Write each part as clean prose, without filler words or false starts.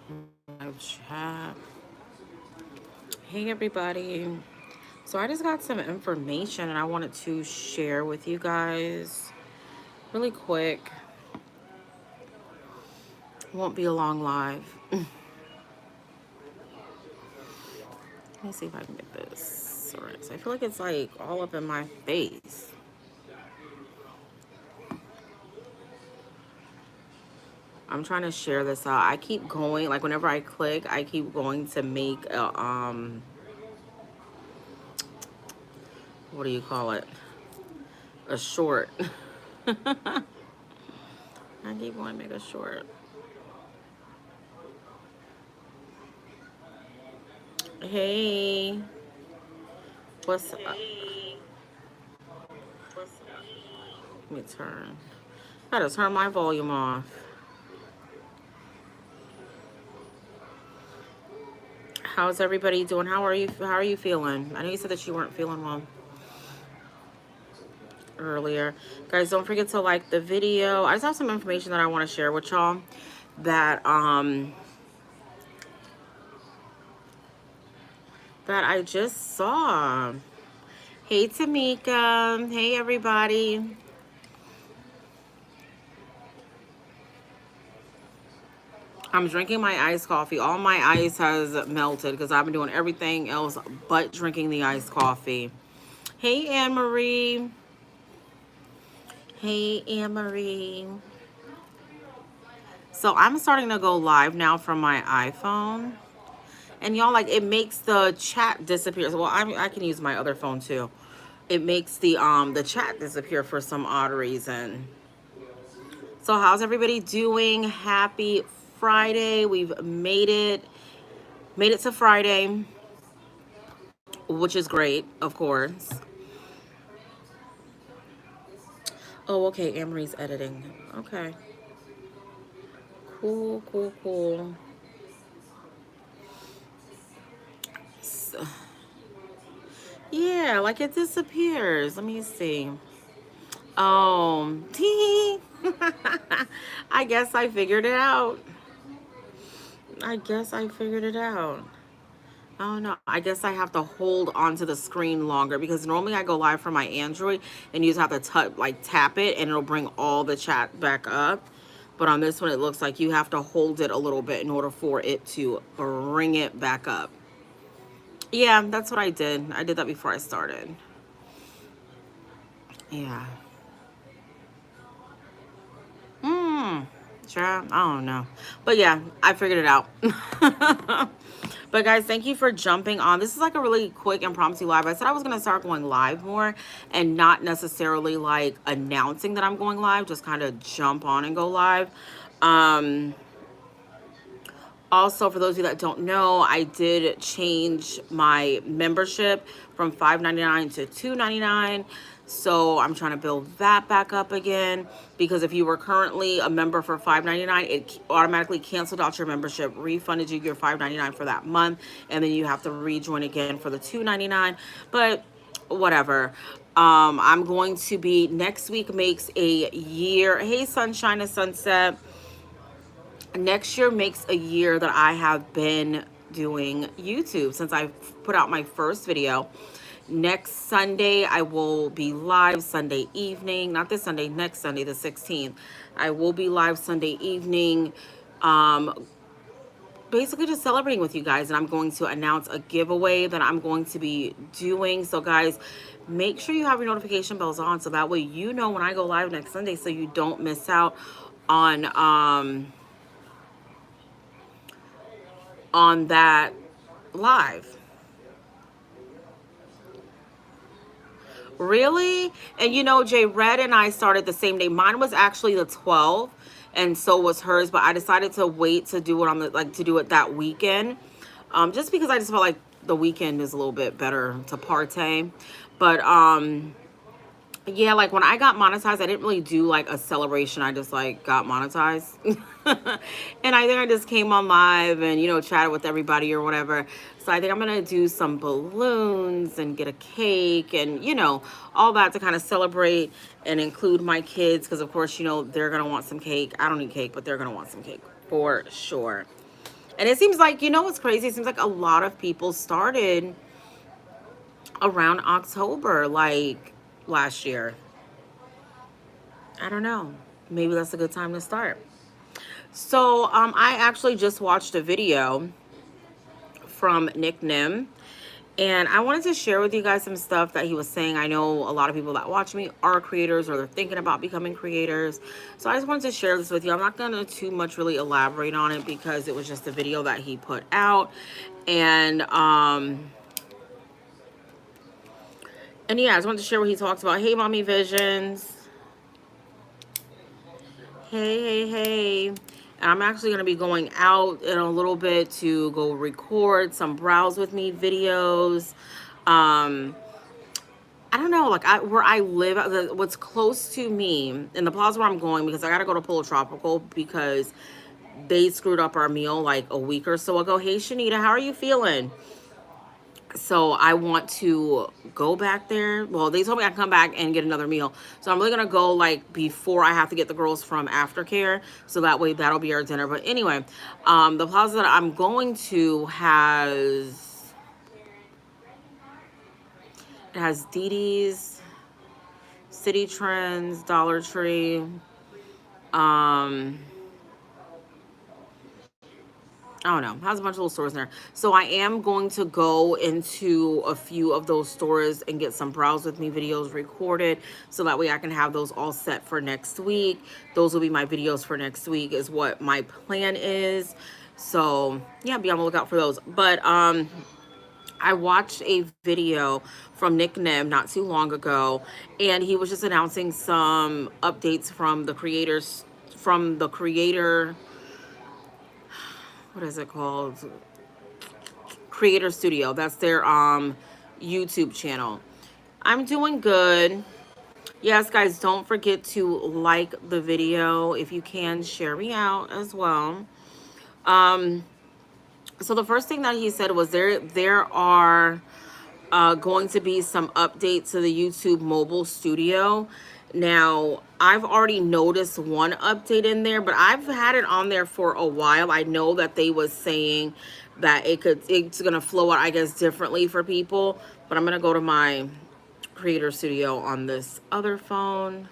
Live chat. Hey everybody. So I just got some information and I wanted to share with you guys really quick. Won't be a long live. Let me see if I can get this. All right. So I feel like it's like all up in my face. I'm trying to share this out. I keep going, like whenever I click, I keep going to make a what do you call it? A short. I keep wanting to make a short. Hey, what's up? Let me turn. I gotta turn my volume off. How's everybody doing? How are you? How are you feeling? I know you said that you weren't feeling well earlier. Guys, don't forget to like the video. I just have some information that I want to share with y'all that I just saw. Hey Tamika. Hey everybody. I'm drinking my iced coffee. All my ice has melted because I've been doing everything else but drinking the iced coffee. Hey Anne Marie. Hey Anne Marie. So I'm starting to go live now from my iPhone. And y'all, like, it makes the chat disappear. Well, I can use my other phone too. It makes the chat disappear for some odd reason. So how's everybody doing? Happy Friday. We've made it to Friday, which is great, of course. Oh, okay, Amory's editing. Okay. Cool, cool, cool. So, yeah, like it disappears. Let me see. Oh, I guess I figured it out. I guess I figured it out. Oh no, I guess I have to hold onto the screen longer because normally I go live from my Android and you just have to tap it and it'll bring all the chat back up. But on this one, it looks like you have to hold it a little bit in order for it to bring it back up. Yeah, that's what I did. I did that before I started. Yeah. Hmm. Sure. I don't know. But yeah, I figured it out. But guys, thank you for jumping on. This is like a really quick impromptu live. I said I was going to start going live more and not necessarily like announcing that I'm going live, just kind of jump on and go live. Um, Also, for those of you that don't know, I did change my membership from $5.99 to $2.99. So I'm trying to build that back up again because if you were currently a member for $5.99, it automatically canceled out your membership, refunded you your $5.99 for that month, and then you have to rejoin again for the $2.99. But whatever. I'm going to be next week makes a year. Hey, sunshine and sunset. Next year makes a year that I have been doing YouTube since I put out my first video. Next Sunday, I will be live Sunday evening. Not this Sunday, next Sunday, the 16th. I will be live Sunday evening, basically just celebrating with you guys. And I'm going to announce a giveaway that I'm going to be doing. So, guys, make sure you have your notification bells on so that way you know when I go live next Sunday so you don't miss out on that live. Really? And you know, Jay Red and I started the same day. Mine was actually the 12th, and so was hers, but I decided to wait to do it on the to do it that weekend. Just because I just felt like the weekend is a little bit better to partay. But yeah, like when I got monetized, I didn't really do like a celebration. I just like got monetized. And I think I just came on live and, chatted with everybody or whatever. So I think I'm going to do some balloons and get a cake and, all that to kind of celebrate and include my kids. Because, of course, they're going to want some cake. I don't need cake, but they're going to want some cake for sure. And it seems like, you know what's crazy? It seems like a lot of people started around October, like last year. I don't know. Maybe that's a good time to start. So, I actually just watched a video from Nick Nim, and I wanted to share with you guys some stuff that he was saying. I know a lot of people that watch me are creators or they're thinking about becoming creators. So I just wanted to share this with you. I'm not going to too much really elaborate on it because it was just a video that he put out. And yeah, I just wanted to share what he talks about. Hey, Mommy Visions. Hey. And I'm actually going to be going out in a little bit to go record some Browse With Me videos. I don't know, like where I live, what's close to me in the plaza where I'm going, because I got to go to Polo Tropical because they screwed up our meal like a week or so ago. Hey, Shanita, how are you feeling? So I want to go back there. Well, they told me I can come back and get another meal. So I'm really going to go like before I have to get the girls from aftercare. So that way that'll be our dinner. But anyway, the plaza that I'm going to has Dee Dee's, City Trends, Dollar Tree, I don't know, has a bunch of little stores in there. So I am going to go into a few of those stores and get some Browse With Me videos recorded so that way I can have those all set for next week. Those will be my videos for next week is what my plan is. So yeah, be on the lookout for those. But I watched a video from Nick Nim not too long ago, and he was just announcing some updates from the creators, from the creator, what is it called? Creator Studio. That's their YouTube channel. I'm doing good. Yes, guys, don't forget to like the video. If you can, share me out as well. So the first thing that he said was there are going to be some updates to the YouTube mobile studio. Now, I've already noticed one update in there, but I've had it on there for a while. I know that they was saying that it's gonna flow out, I guess, differently for people. But I'm gonna go to my Creator Studio on this other phone.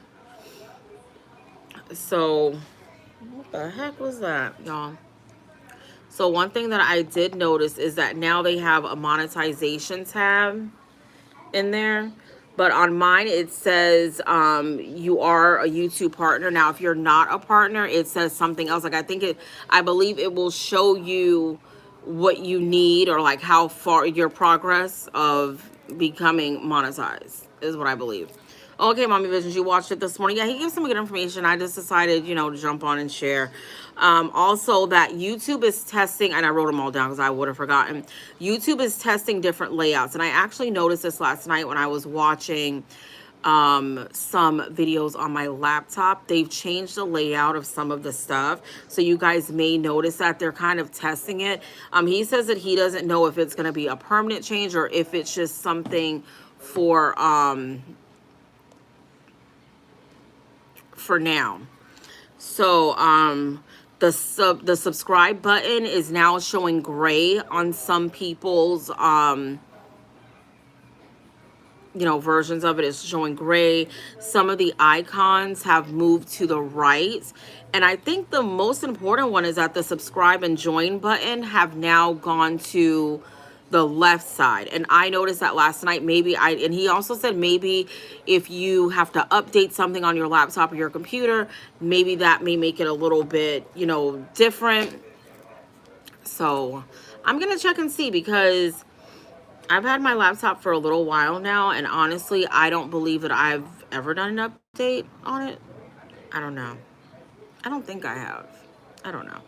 So, what the heck was that, y'all? So one thing that I did notice is that now they have a monetization tab in there, but on mine it says you are a YouTube partner. Now if you're not a partner, it says something else. Like I believe it will show you what you need, or like how far your progress of becoming monetized is what I believe. Okay, Mommy Visions, you watched it this morning. Yeah, he gives some good information. I just decided, to jump on and share. Also, that YouTube is testing, and I wrote them all down because I would have forgotten. YouTube is testing different layouts, and I actually noticed this last night when I was watching some videos on my laptop. They've changed the layout of some of the stuff, so you guys may notice that they're kind of testing it. He says that he doesn't know if it's going to be a permanent change or if it's just something for now. So the subscribe button is now showing gray on some people's versions of it is showing gray. Some of the icons have moved to the right, and I think the most important one is that the subscribe and join button have now gone to the left side. And I noticed that last night. And he also said maybe if you have to update something on your laptop or your computer, maybe that may make it a little bit different. So I'm gonna check and see, because I've had my laptop for a little while now, and honestly, I don't believe that I've ever done an update on it. I don't know. I don't think I have. I don't know.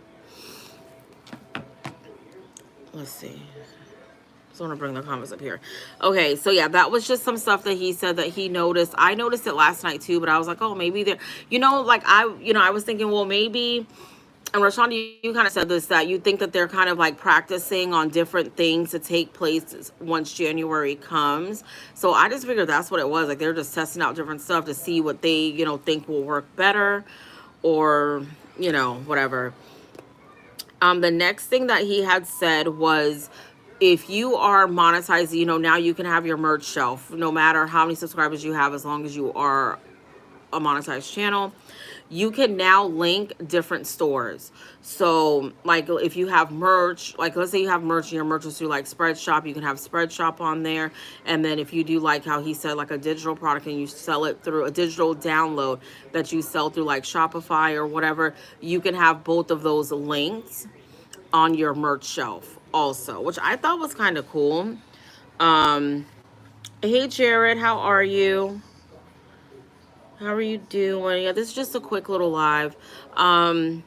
Let's see. I want to bring the comments up here. Okay, so yeah, that was just some stuff that he said that he noticed. I noticed it last night too, but I was like, oh, maybe they're, I was thinking, well, maybe, and Rashonda, you kind of said this, that you think that they're kind of like practicing on different things to take place once January comes. So I just figured that's what it was. Like they're just testing out different stuff to see what they, think will work better, or, whatever. The next thing that he had said was, if you are monetized, now you can have your merch shelf no matter how many subscribers you have, as long as you are a monetized channel. You can now link different stores. So like if you have merch, like let's say you have merch and your merch is through like Spreadshop, you can have Spreadshop on there. And then if you do, like how he said, like a digital product and you sell it through a digital download that you sell through like Shopify or whatever, you can have both of those links on your merch shelf also, which I thought was kind of cool. um hey Jared, how are you? How are you doing? Yeah, this is just a quick little live. Um,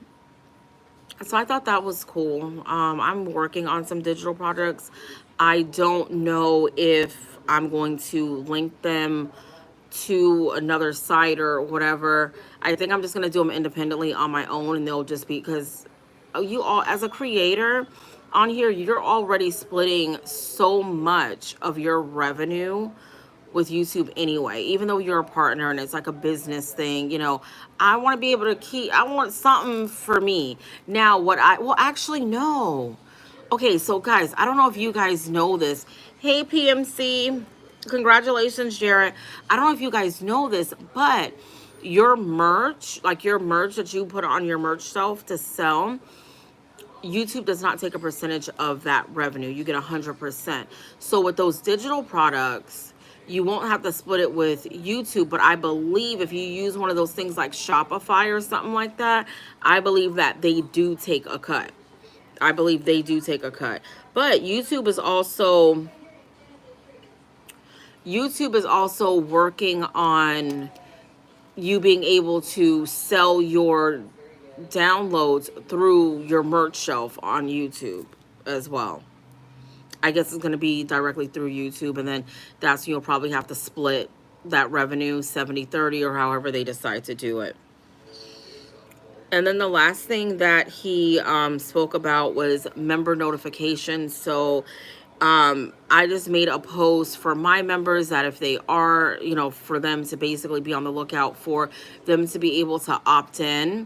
so I thought that was cool. I'm working on some digital projects. I don't know if I'm going to link them to another site or whatever. I think I'm just gonna do them independently on my own, and they'll just be, because you all, as a creator on here, you're already splitting so much of your revenue with YouTube anyway. Even though you're a partner and it's like a business thing, I want to be able to keep, I want something for me. Now, well, actually, no. Okay, so guys, I don't know if you guys know this. Hey, PMC, congratulations, Jared. I don't know if you guys know this, but your merch, like your merch that you put on your merch shelf to sell, YouTube does not take a percentage of that revenue. You get 100%. So with those digital products, you won't have to split it with YouTube. But I believe if you use one of those things like Shopify or something like that, I believe that they do take a cut. I believe they do take a cut. But YouTube is also working on you being able to sell your downloads through your merch shelf on YouTube as well. I guess it's going to be directly through YouTube, and then that's, you'll probably have to split that revenue 70-30 or however they decide to do it. And then the last thing that he spoke about was member notifications. So I just made a post for my members that if they are, for them to basically be on the lookout for them to be able to opt in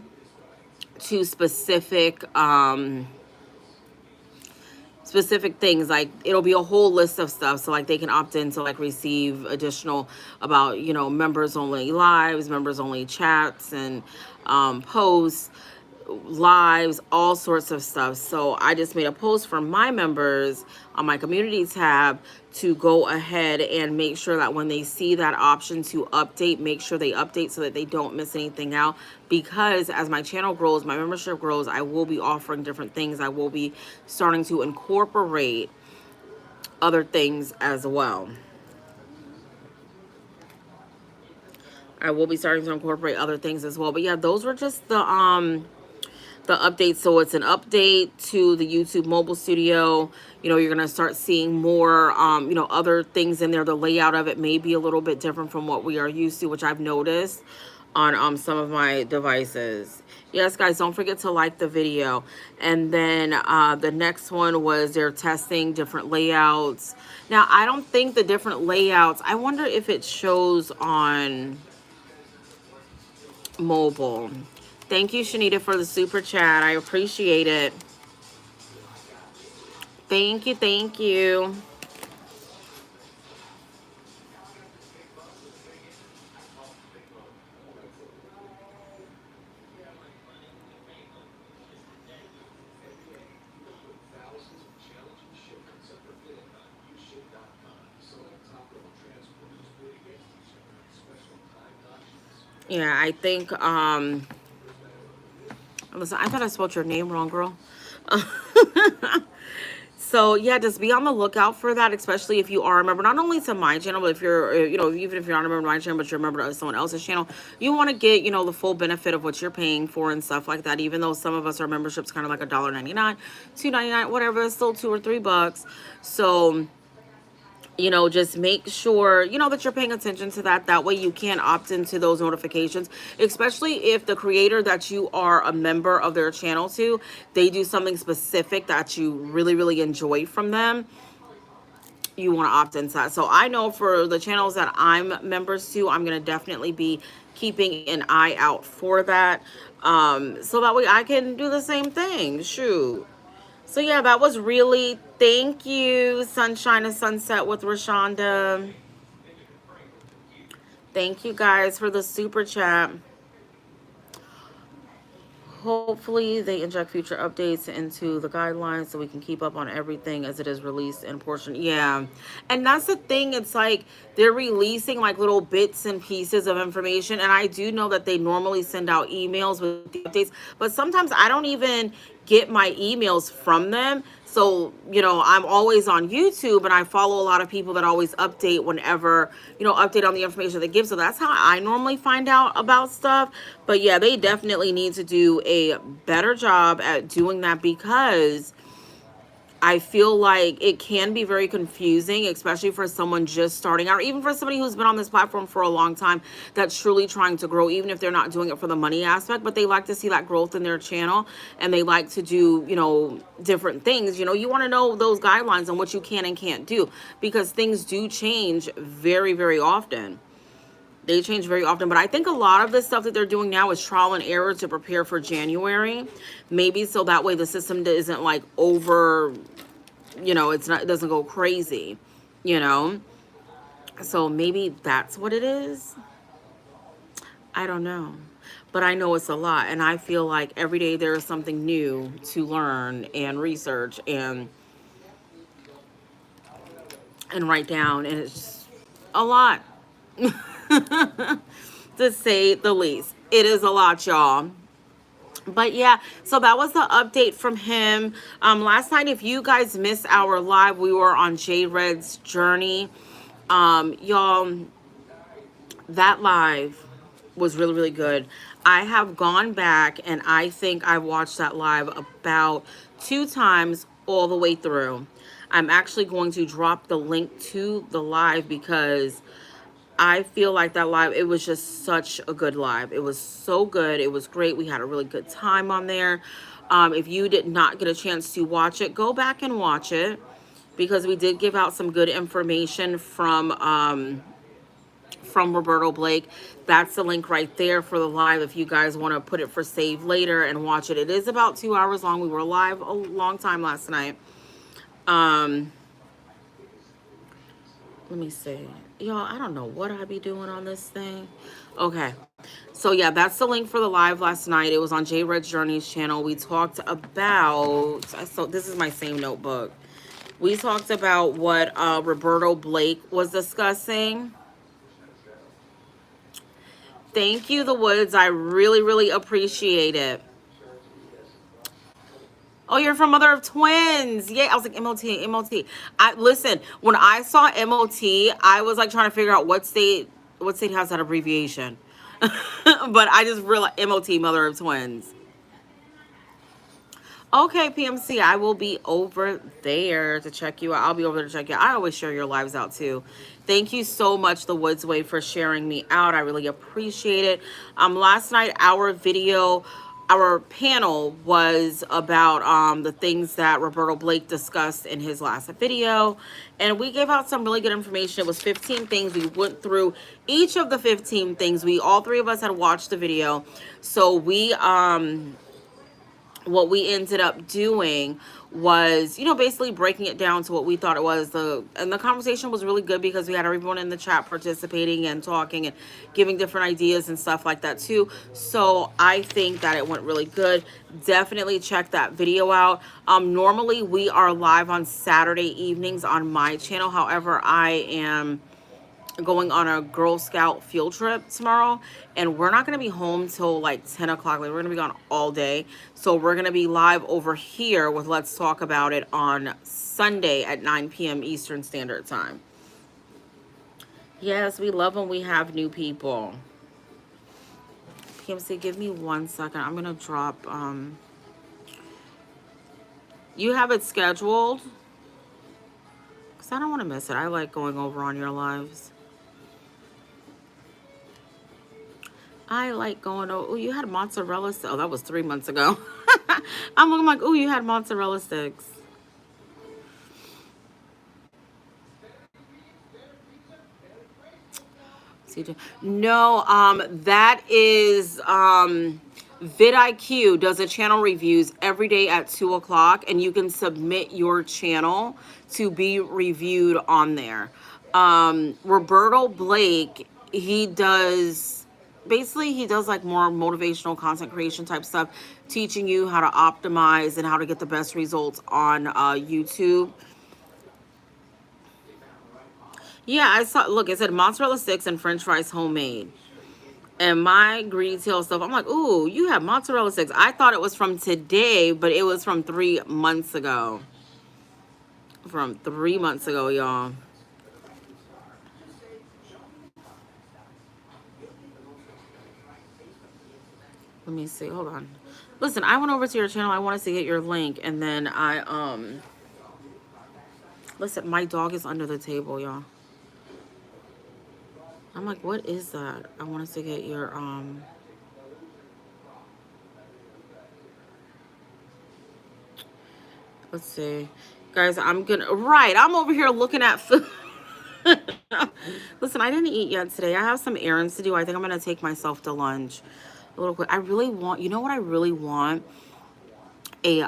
to specific things. Like it'll be a whole list of stuff, so like they can opt in to like receive additional about members only lives, members only chats, and posts, lives, all sorts of stuff. So I just made a post for my members on my community tab to go ahead and make sure that when they see that option to update, make sure they update so that they don't miss anything out. Because as my channel grows, my membership grows, I will be offering different things. I will be starting to incorporate other things as well. But yeah, those were just the update. So it's an update to the YouTube mobile studio. You're going to start seeing more other things in there. The layout of it may be a little bit different from what we are used to, which I've noticed on some of my devices. Yes, guys, don't forget to like the video. And then the next one was they're testing different layouts. Now, I don't think the different layouts, I wonder if it shows on mobile. Thank you, Shanita, for the super chat. I appreciate it. Thank you, thank you. Yeah, I think listen, I thought I spelled your name wrong, girl. So yeah, just be on the lookout for that, especially if you are a member, not only to my channel, but if you're, even if you're not a member of my channel, but you're a member of someone else's channel, you want to get, the full benefit of what you're paying for and stuff like that. Even though some of us, our membership's kind of like $1.99, $2.99, whatever, it's still $2 or $3. So, just make sure, that you're paying attention to that. That way you can opt into those notifications, especially if the creator that you are a member of their channel to, they do something specific that you really, really enjoy from them. you want to opt into that. So I know for the channels that I'm members to, I'm going to definitely be keeping an eye out for that. So that way I can do the same thing. Shoot. So yeah, that was really, thank you, Sunshine and Sunset with Rashonda. Thank you guys for the super chat. Hopefully they inject future updates into the guidelines so we can keep up on everything as it is released in portion. Yeah. And that's the thing. It's like they're releasing like little bits and pieces of information. And I do know that they normally send out emails with the updates, but sometimes I don't even get my emails from them. So, I'm always on YouTube and I follow a lot of people that always update whenever, update on the information they give. So that's how I normally find out about stuff. But yeah, they definitely need to do a better job at doing that because I feel like it can be very confusing, especially for someone just starting out, or even for somebody who's been on this platform for a long time that's truly trying to grow, even if they're not doing it for the money aspect, but they like to see that growth in their channel and they like to do, different things. You want to know those guidelines on what you can and can't do because things do change very, very often. They change very often, but I think a lot of the stuff that they're doing now is trial and error to prepare for January. Maybe so that way the system isn't like over, it doesn't go crazy, you know? So maybe that's what it is. I don't know. But I know it's a lot. And I feel like every day there is something new to learn and research and write down. And it's just a lot. To say the least. It is a lot, y'all. But yeah, so that was the update from him. Last night, if you guys missed our live, we were on J Red's journey. Y'all, that live was really, really good. I have gone back and I think I watched that live about 2 times all the way through. I'm actually going to drop the link to the live because I feel like that live, it was just such a good live. It was so good. It was great. We had a really good time on there. If you did not get a chance to watch it, go back and watch it because we did give out some good information from Roberto Blake. That's the link right there for the live if you guys want to put it for save later and watch it. It is about 2 hours long. We were live a long time last night. Let me see. Y'all, I don't know what I be doing on this thing. Okay. So yeah, that's the link for the live last night. It was on J Red's Journeys channel. We talked about, so this is my same notebook. We talked about what Roberto Blake was discussing. Thank you, The Woods. I really, really appreciate it. Oh, you're from Mother of Twins. Yeah, I was like, MOT. Listen, when I saw MOT, I was like trying to figure out what state has that abbreviation. But I just realized MOT, Mother of Twins. Okay, PMC, I will be over there to check you out. I'll be over there to check you out. I always share your lives out too. Thank you so much, The Woods Way, for sharing me out. I really appreciate it. Last night, our panel was about the things that Roberto Blake discussed in his last video. And we gave out some really good information. It was 15 things. We went through each of the 15 things. All 3 of us had watched the video. So what we ended up doing was, basically breaking it down to what we thought it was. And the conversation was really good because we had everyone in the chat participating and talking and giving different ideas and stuff like that too. So I think that it went really good. Definitely check that video out. Normally we are live on Saturday evenings on my channel. However, I am going on a Girl Scout field trip tomorrow, and we're not going to be home till like 10 o'clock. Like, we're going to be gone all day. So we're going to be live over here with Let's Talk About It on Sunday at 9 p.m. Eastern Standard Time. Yes, we love when we have new people. PMC, give me 1 second. I'm going to drop, you have it scheduled? Because I don't want to miss it. I like going over on your lives. I like going, oh, you had mozzarella sticks. Oh, that was 3 months ago. I'm looking like, oh, you had mozzarella sticks. No, that is vidIQ does a channel reviews every day at 2 o'clock, and you can submit your channel to be reviewed on there. Roberto Blake, he does basically he does like more motivational content creation type stuff, teaching you how to optimize and how to get the best results on YouTube. Yeah, I saw. Look, it said mozzarella sticks and French fries homemade. And my greedy tail stuff, I'm like, ooh, you have mozzarella sticks. I thought it was from today, but it was from 3 months ago. From 3 months ago, y'all. Let me see. Hold on. Listen, I went over to your channel. I wanted to get your link, and then listen, my dog is under the table, y'all. I'm like, what is that? I wanted to get your let's see. Guys, I'm over here looking at food. Listen, I didn't eat yet today. I have some errands to do. I think I'm gonna take myself to lunch a little quick. I really want, you know what I really want? A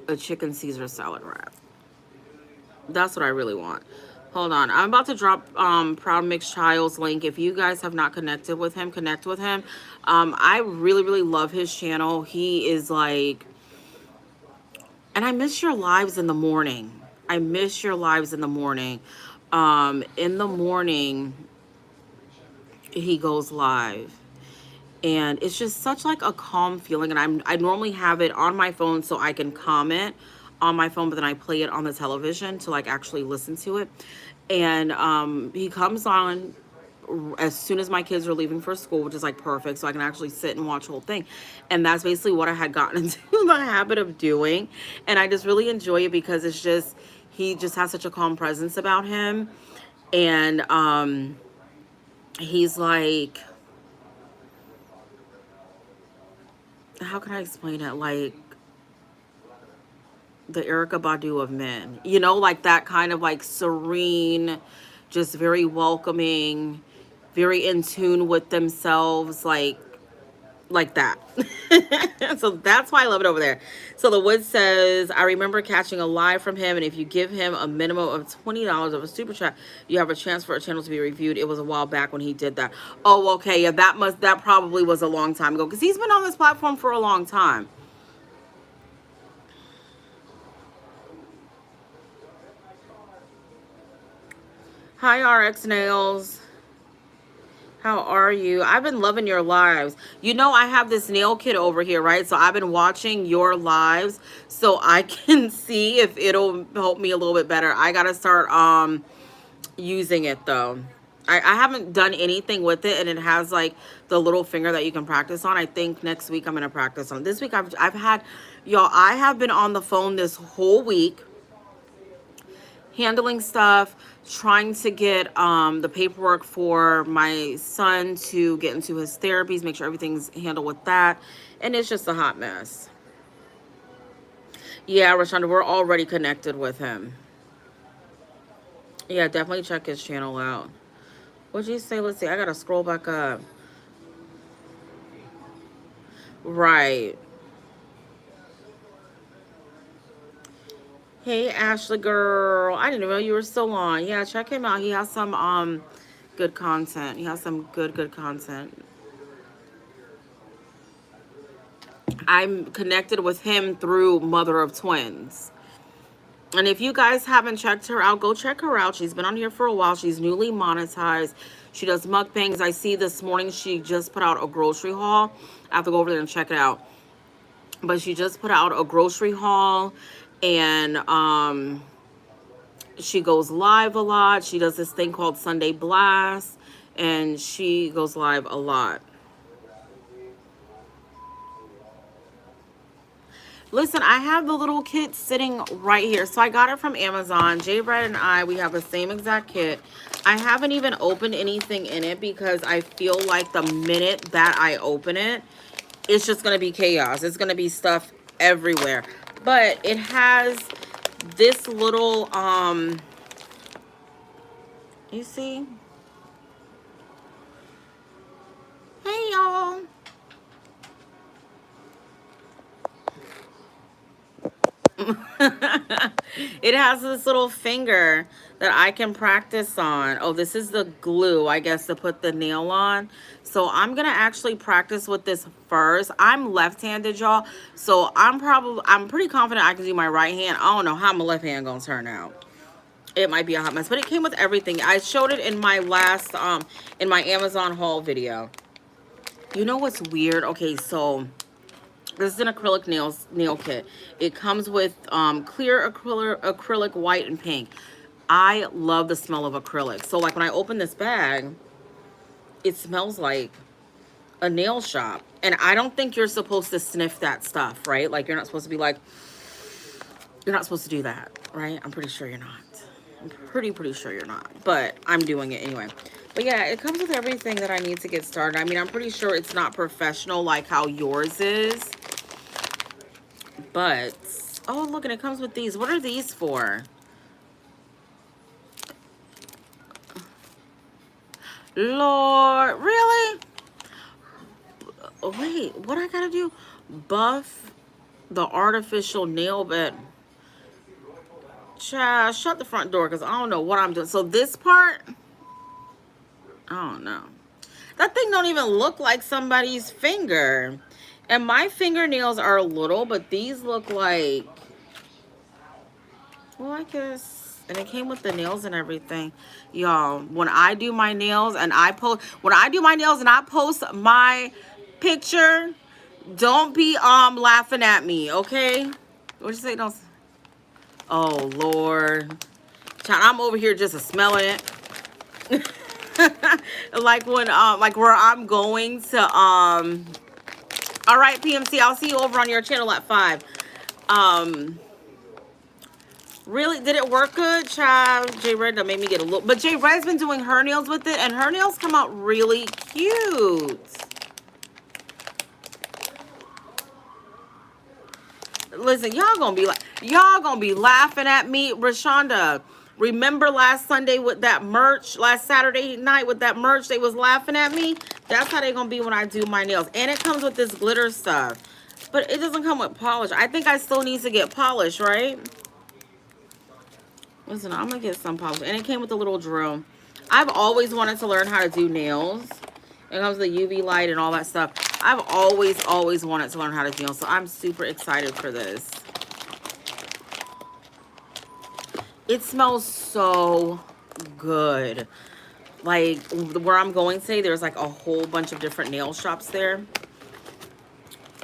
a chicken Caesar salad wrap. That's what I really want. Hold on. I'm about to drop Proud Mixed Child's link. If you guys have not connected with him, connect with him. I really, really love his channel. He is like, and I miss your lives in the morning. I miss your lives in the morning. In the morning, he goes live. And it's just such like a calm feeling. And I normally have it on my phone so I can comment on my phone, but then I play it on the television to like actually listen to it. And he comes on as soon as my kids are leaving for school, which is like perfect, so I can actually sit and watch the whole thing. And that's basically what I had gotten into the habit of doing. And I just really enjoy it because it's just, he just has such a calm presence about him. And he's like, how can I explain it? Like the Erica Badu of men, you know, like that kind of like serene, just very welcoming, very in tune with themselves, like that. So that's why I love it over there. So the Wood says, I remember catching a live from him, and if you give him a minimum of $20 of a super chat, you have a chance for a channel to be reviewed. It was a while back when he did that. Oh, okay. Yeah, that probably was a long time ago because he's been on this platform for a long time. Hi, RX Nails. How are you? I've been loving your lives. You know, I have this nail kit over here, right? So I've been watching your lives so I can see if it'll help me a little bit better. I gotta start using it though. I haven't done anything with it, and it has like the little finger that you can practice on. I think next week I'm gonna practice on. This week I've had, y'all, I have been on the phone this whole week handling stuff, trying to get the paperwork for my son to get into his therapies, make sure everything's handled with that. And it's just a hot mess. Yeah, Rashonda, we're already connected with him. Yeah, definitely check his channel out. What'd you say? Let's see. I gotta scroll back up. Right. Hey, Ashley girl. I didn't know you were still on. Yeah, check him out. He has some good content. He has some good content. I'm connected with him through Mother of Twins. And if you guys haven't checked her out, go check her out. She's been on here for a while. She's newly monetized. She does mukbangs. I see this morning she just put out a grocery haul. I have to go over there and check it out. But she just put out a grocery haul, and she goes live a lot. She does this thing called Sunday Blast, and she goes live a lot. Listen, I have the little kit sitting right here. So I got it from Amazon. J Brad and I, we have the same exact kit. I haven't even opened anything in it because I feel like the minute that I open it, it's just going to be chaos. It's going to be stuff everywhere. But it has this little, you see? Hey, y'all. It has this little finger that I can practice on. Oh, this is the glue, I guess, to put the nail on. So I'm gonna actually practice with this first. I'm left-handed, y'all. So I'm pretty confident I can do my right hand. I don't know how my left hand gonna turn out. It might be a hot mess, but it came with everything. I showed it in my last, in my Amazon haul video. You know what's weird? Okay, so this is an acrylic nail kit. It comes with clear acrylic, white, and pink. I love the smell of acrylic. So like when I open this bag, it smells like a nail shop. And I don't think you're supposed to sniff that stuff, right? Like you're not supposed to be like, you're not supposed to do that, right? I'm pretty sure you're not. I'm pretty sure you're not. But I'm doing it anyway. But yeah, it comes with everything that I need to get started. I mean, I'm pretty sure it's not professional like how yours is. But, oh, look, and it comes with these. What are these for? Lord, really? Oh, wait, what I gotta do? Buff the artificial nail bed. Child, shut the front door because I don't know what I'm doing. So this part, I don't know. That thing don't even look like somebody's finger. And my fingernails are little, but these look like, well, I guess, and it came with the nails and everything. Y'all, when I do my nails and I post my picture, don't be laughing at me, okay? What'd you say? Don't. Oh Lord, child, I'm over here just smelling it. Like when like where I'm going to all right, PMC, I'll see you over on your channel at 5. Really, did it work good, child? J Red made me get a little, but J Red's been doing her nails with it and her nails come out really cute. Listen, y'all gonna be laughing at me. Rashonda, remember last Sunday with that merch, last Saturday night with that merch, they was laughing at me? That's how they gonna be when I do my nails. And it comes with this glitter stuff. But it doesn't come with polish. I think I still need to get polish, right? Listen, I'm gonna get some polish. And it came with a little drill. I've always wanted to learn how to do nails. It comes with the UV light and all that stuff. I've always wanted to learn how to do nails. So I'm super excited for this. It smells so good. Like where I'm going today, there's like a whole bunch of different nail shops there.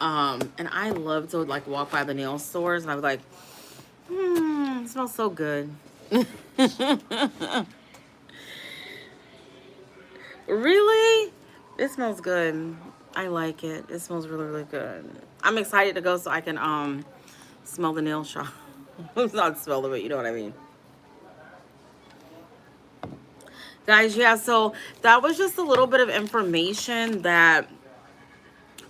And I love to like walk by the nail stores and I was like, it smells so good. Really? It smells good. I like it. It smells really good. I'm excited to go so I can smell the nail shop. Not smell of it, you know what I mean. Guys, yeah, so that was just a little bit of information that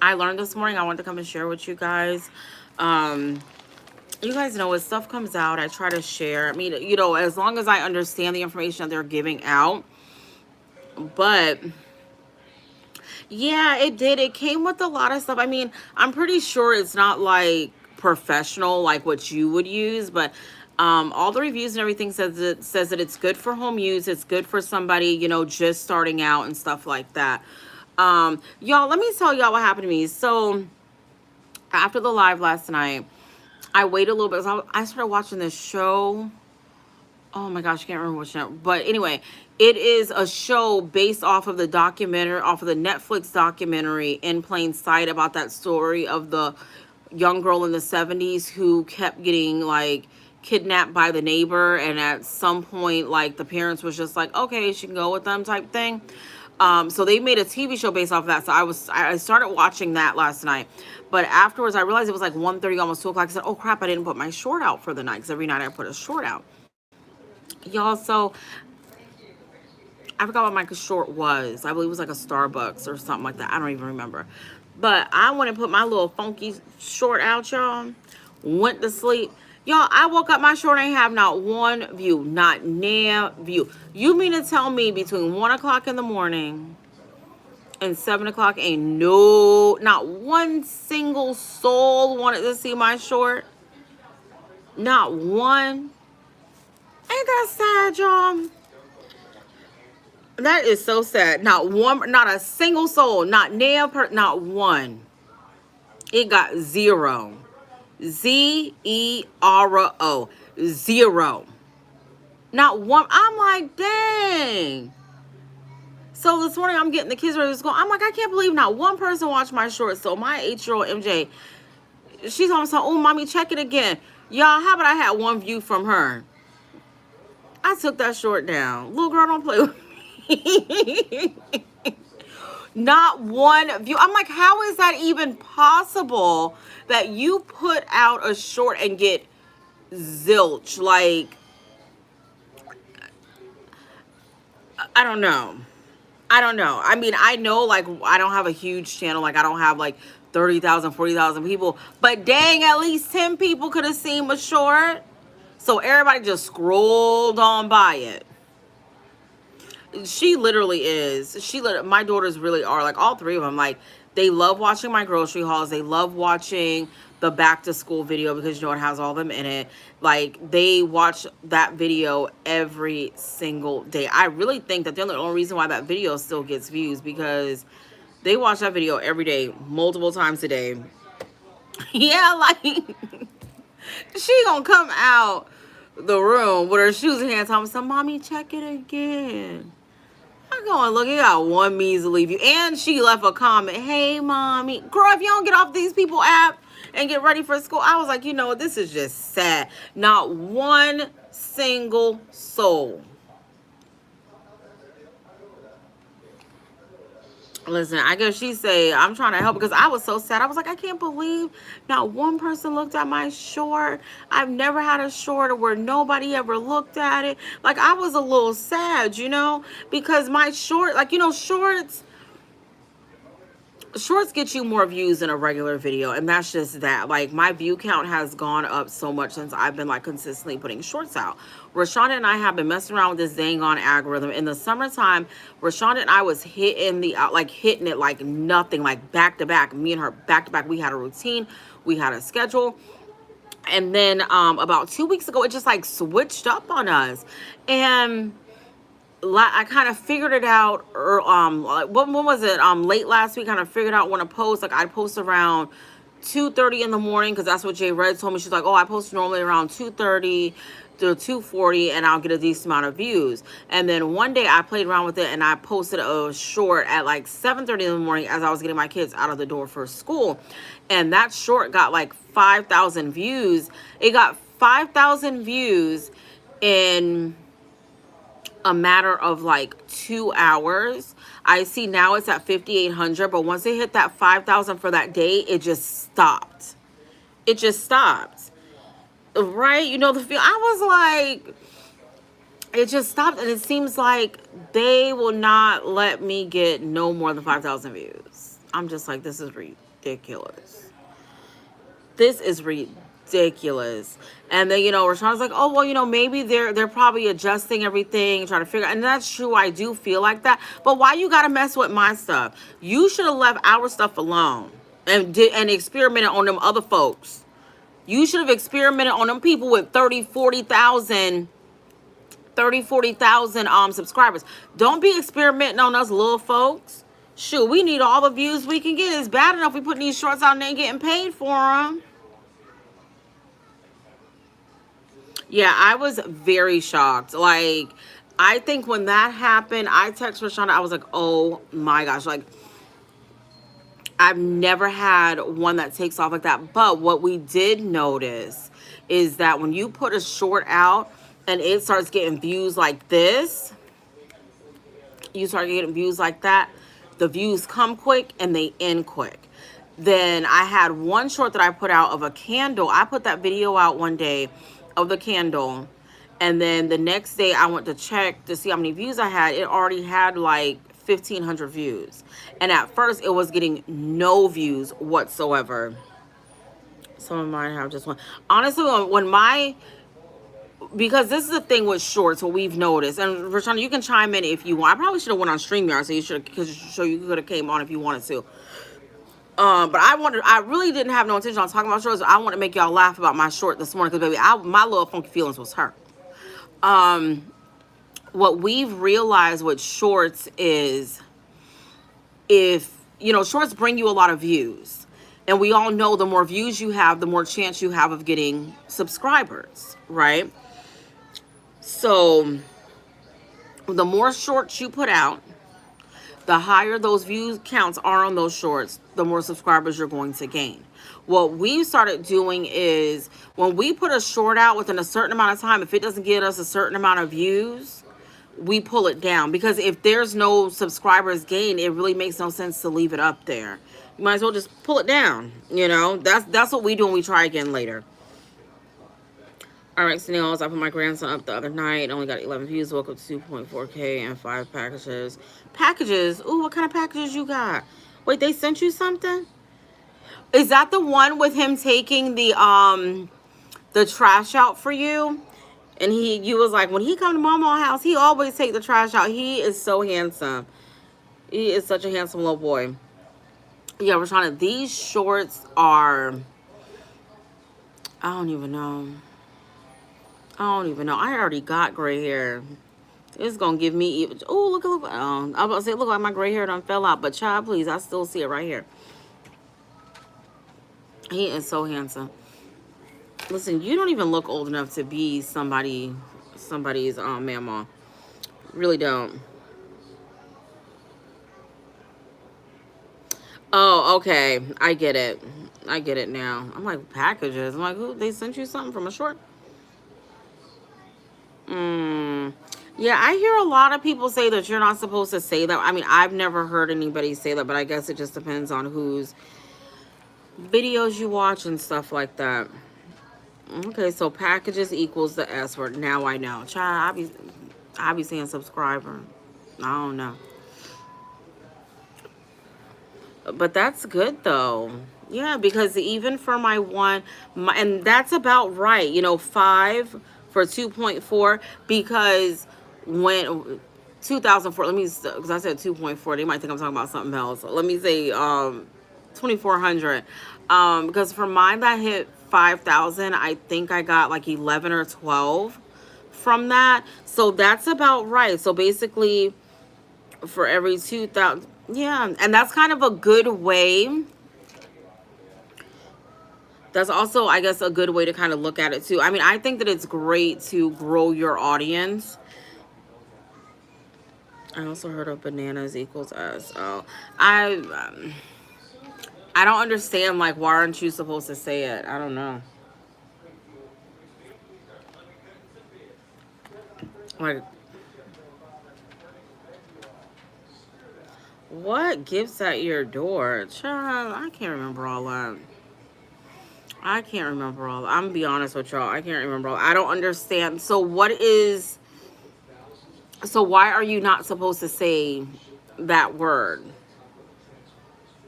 I learned this morning. I wanted to come and share with you guys. You guys know as stuff comes out, I try to share. I mean, you know, as long as I understand the information that they're giving out. But yeah, it did. It came with a lot of stuff. I mean, I'm pretty sure it's not like professional like what you would use, but all the reviews and everything says that it's good for home use. It's good for somebody, you know, just starting out and stuff like that. Y'all, let me tell y'all what happened to me. So after the live last night, I waited a little bit. So I started watching this show. Oh my gosh, I can't remember which show. But anyway, it is a show based off of the documentary, off of the Netflix documentary In Plain Sight, about that story of the young girl in the 70s who kept getting like kidnapped by the neighbor. And at some point, like the parents was just like, okay, she can go with them type thing. So they made a TV show based off of that. So I started watching that last night. But afterwards, I realized it was like 1:30, almost 2 o'clock. I said, oh crap, I didn't put my short out for the night. Because every night I put a short out. Y'all, so I forgot what my short was. I believe it was like a Starbucks or something like that. I don't even remember. But I went and put my little funky short out, y'all. Went to sleep. Y'all, I woke up, my short ain't have not one view. Not near view. You mean to tell me between 1 o'clock in the morning and 7 o'clock ain't not one single soul wanted to see my short. Not one. Ain't that sad, y'all? That is so sad. Not one, not a single soul, not not one. It got zero. Zero. Zero. Not one. I'm like, dang. So this morning I'm getting the kids ready to school. I'm like, I can't believe not one person watched my short. So my 8-year-old MJ, she's almost like, oh, mommy, check it again. Y'all, how about I had one view from her? I took that short down. Little girl, don't play with me. Not one view. I'm like, how is that even possible that you put out a short and get zilch? Like, I don't know. I mean, I know, like, I don't have a huge channel. Like, I don't have, like, 30,000, 40,000 people. But dang, at least 10 people could have seen my short. So everybody just scrolled on by it. She literally is. My daughters really are. Like, all three of them. Like, they love watching my grocery hauls. They love watching the back to school video because, you know, it has all of them in it. Like, they watch that video every single day. I really think that the only reason why that video still gets views because they watch that video every day, multiple times a day. Yeah, like, she gonna come out the room with her shoes in hand telling me, so, mommy, check it again. I'm going, look, you got one measly view. And she left a comment, hey, mommy. Girl, if you don't get off these people app and get ready for school, I was like, you know, this is just sad. Not one single soul. Listen, I guess she say I'm trying to help because I was so sad. I was like, I can't believe not one person looked at my short. I've never had a short where nobody ever looked at it. Like, I was a little sad, you know, because my short, like, you know, shorts get you more views than a regular video, and that's just that. Like, my view count has gone up so much since I've been, like, consistently putting shorts out. Rashonda and I have been messing around with this dang on algorithm. In the summertime, Rashonda and I was hitting it like nothing, like back to back. Me and her back to back. We had a routine, we had a schedule. And then about 2 weeks ago, it just like switched up on us. And I kind of figured it out, when was it? Late last week, kind of figured out when to post. Like, I post around 2:30 in the morning, because that's what Jay Red told me. She's like, oh, I post normally around 2:30 to 2:40, and I'll get a decent amount of views. And then one day, I played around with it, and I posted a short at like 7:30 in the morning as I was getting my kids out of the door for school. And that short got like 5,000 views. It got 5,000 views in a matter of like 2 hours. I see now it's at 5,800, but once it hit that 5,000 for that day, it just stopped. It just stopped. Right? You know the feel. I was like, it just stopped, and it seems like they will not let me get no more than 5,000 views. I'm just like, this is ridiculous. This is ridiculous. And then, you know, Rashawn's like, oh, well, you know, maybe they're probably adjusting everything, trying to figure out. And that's true. I do feel like that. But why you got to mess with my stuff? You should have left our stuff alone and experimented on them other folks. You should have experimented on them people with 40,000 subscribers. Don't be experimenting on us little folks. Shoot, we need all the views we can get. It's bad enough we putting these shorts out and ain't getting paid for them. Yeah, I was very shocked. Like, I think when that happened, I texted Rashonda. I was like, oh my gosh. Like, I've never had one that takes off like that. But what we did notice is that when you put a short out and it starts getting views like this, you start getting views like that, the views come quick and they end quick. Then I had one short that I put out of a candle. I put that video out one day of the candle, and then the next day I went to check to see how many views I had. It already had like 1,500 views, and at first it was getting no views whatsoever. Some of mine have just one. Honestly, when my because this is the thing with shorts, what we've noticed, and Rashana, you can chime in if you want. I probably should have went on StreamYard, so you should, because so you could have came on if you wanted to. But I really didn't have no intention on talking about shorts. I want to make y'all laugh about my short this morning, because baby, my little funky feelings was hurt. What we've realized with shorts is, if shorts bring you a lot of views, and we all know the more views you have, the more chance you have of getting subscribers, right? So the more shorts you put out, the higher those views counts are on those shorts, the more subscribers you're going to gain. What we started doing is, when we put a short out within a certain amount of time, if it doesn't get us a certain amount of views, we pull it down. Because if there's no subscribers gained, it really makes no sense to leave it up there. You might as well just pull it down. That's what we do, and we try again later. All right, snails. I put my grandson up the other night. Only got 11 views. Woke up to 2.4K and 5 packages. Packages? Ooh, what kind of packages you got? Wait, they sent you something? Is that the one with him taking the trash out for you? And you was like, when he come to Mama's house, he always take the trash out. He is so handsome. He is such a handsome little boy. Yeah, Rashana, these shorts are, I don't even know. I already got gray hair. It's gonna give me even. Oh, look. I was about to say, look like my gray hair done fell out. But child, please, I still see it right here. He is so handsome. Listen, you don't even look old enough to be somebody's mama. Really don't. Oh, okay. I get it. I get it now. I'm like, packages. I'm like, who? They sent you something from a short? Yeah, I hear a lot of people say that you're not supposed to say that. I mean, I've never heard anybody say that, but I guess it just depends on whose videos you watch and stuff like that. Okay, so packages equals the S word. Now I know. Child, I be saying subscriber. I don't know. But that's good though. Yeah, because even for my one, and that's about right. 5 for 2.4, because when 2004, let me, because I said 2.4, they might think I'm talking about something else. Let me say 2400. Because for mine that hit 5,000, I think I got like 11 or 12 from that. So that's about right. So basically, for every 2,000, yeah, and that's kind of a good way. That's also, I guess, a good way to kind of look at it too. I mean, I think that it's great to grow your audience. I also heard of bananas equals S. Oh, I don't understand, like, why aren't you supposed to say it? I don't know. Like, what gifts at your door? Child, I can't remember all that. I'm gonna be honest with y'all. I can't remember all. I don't understand. So why are you not supposed to say that word?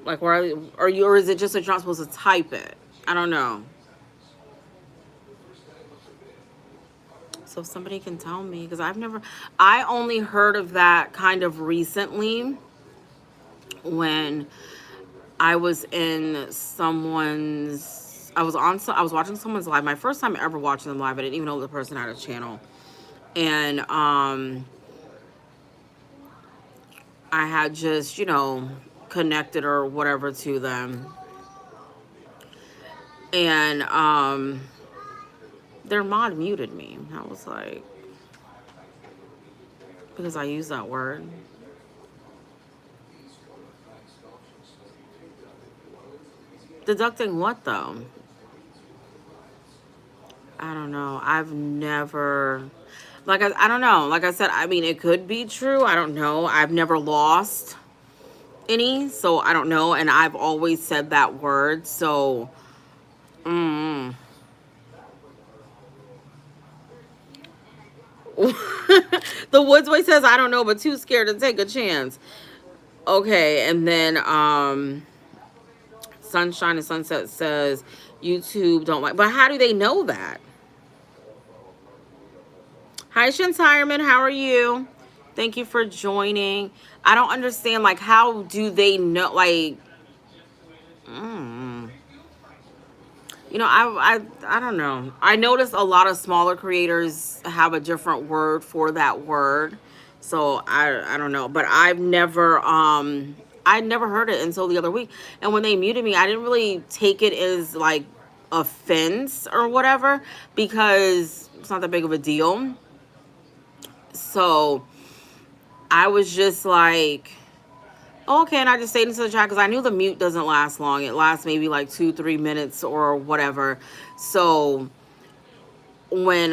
Like, why are you, or is it just that you're not supposed to type it? I don't know. So if somebody can tell me, because I only heard of that kind of recently, when I was I was watching someone's live. My first time ever watching them live. I didn't even know the person had a channel. And I had just, connected or whatever to them. And their mod muted me. I was like, because I used that word. Deducting what though? I don't know. I've never, I don't know. Like I said, I mean, it could be true. I don't know. I've never lost any, so I don't know. And I've always said that word, so the Woods Boy says, I don't know, but too scared to take a chance. Okay, and then Sunshine and Sunset says YouTube don't like, but how do they know that? Hi, Shantireman. How are you? Thank you for joining. I don't understand, like, how do they know, like, mm, I don't know. I noticed a lot of smaller creators have a different word for that word. So I don't know, but I'd never heard it until the other week. And when they muted me, I didn't really take it as like offense or whatever because it's not that big of a deal. So I was just like, okay, and I just stayed into the chat because I knew the mute doesn't last long. It lasts maybe like 2-3 minutes or whatever. So when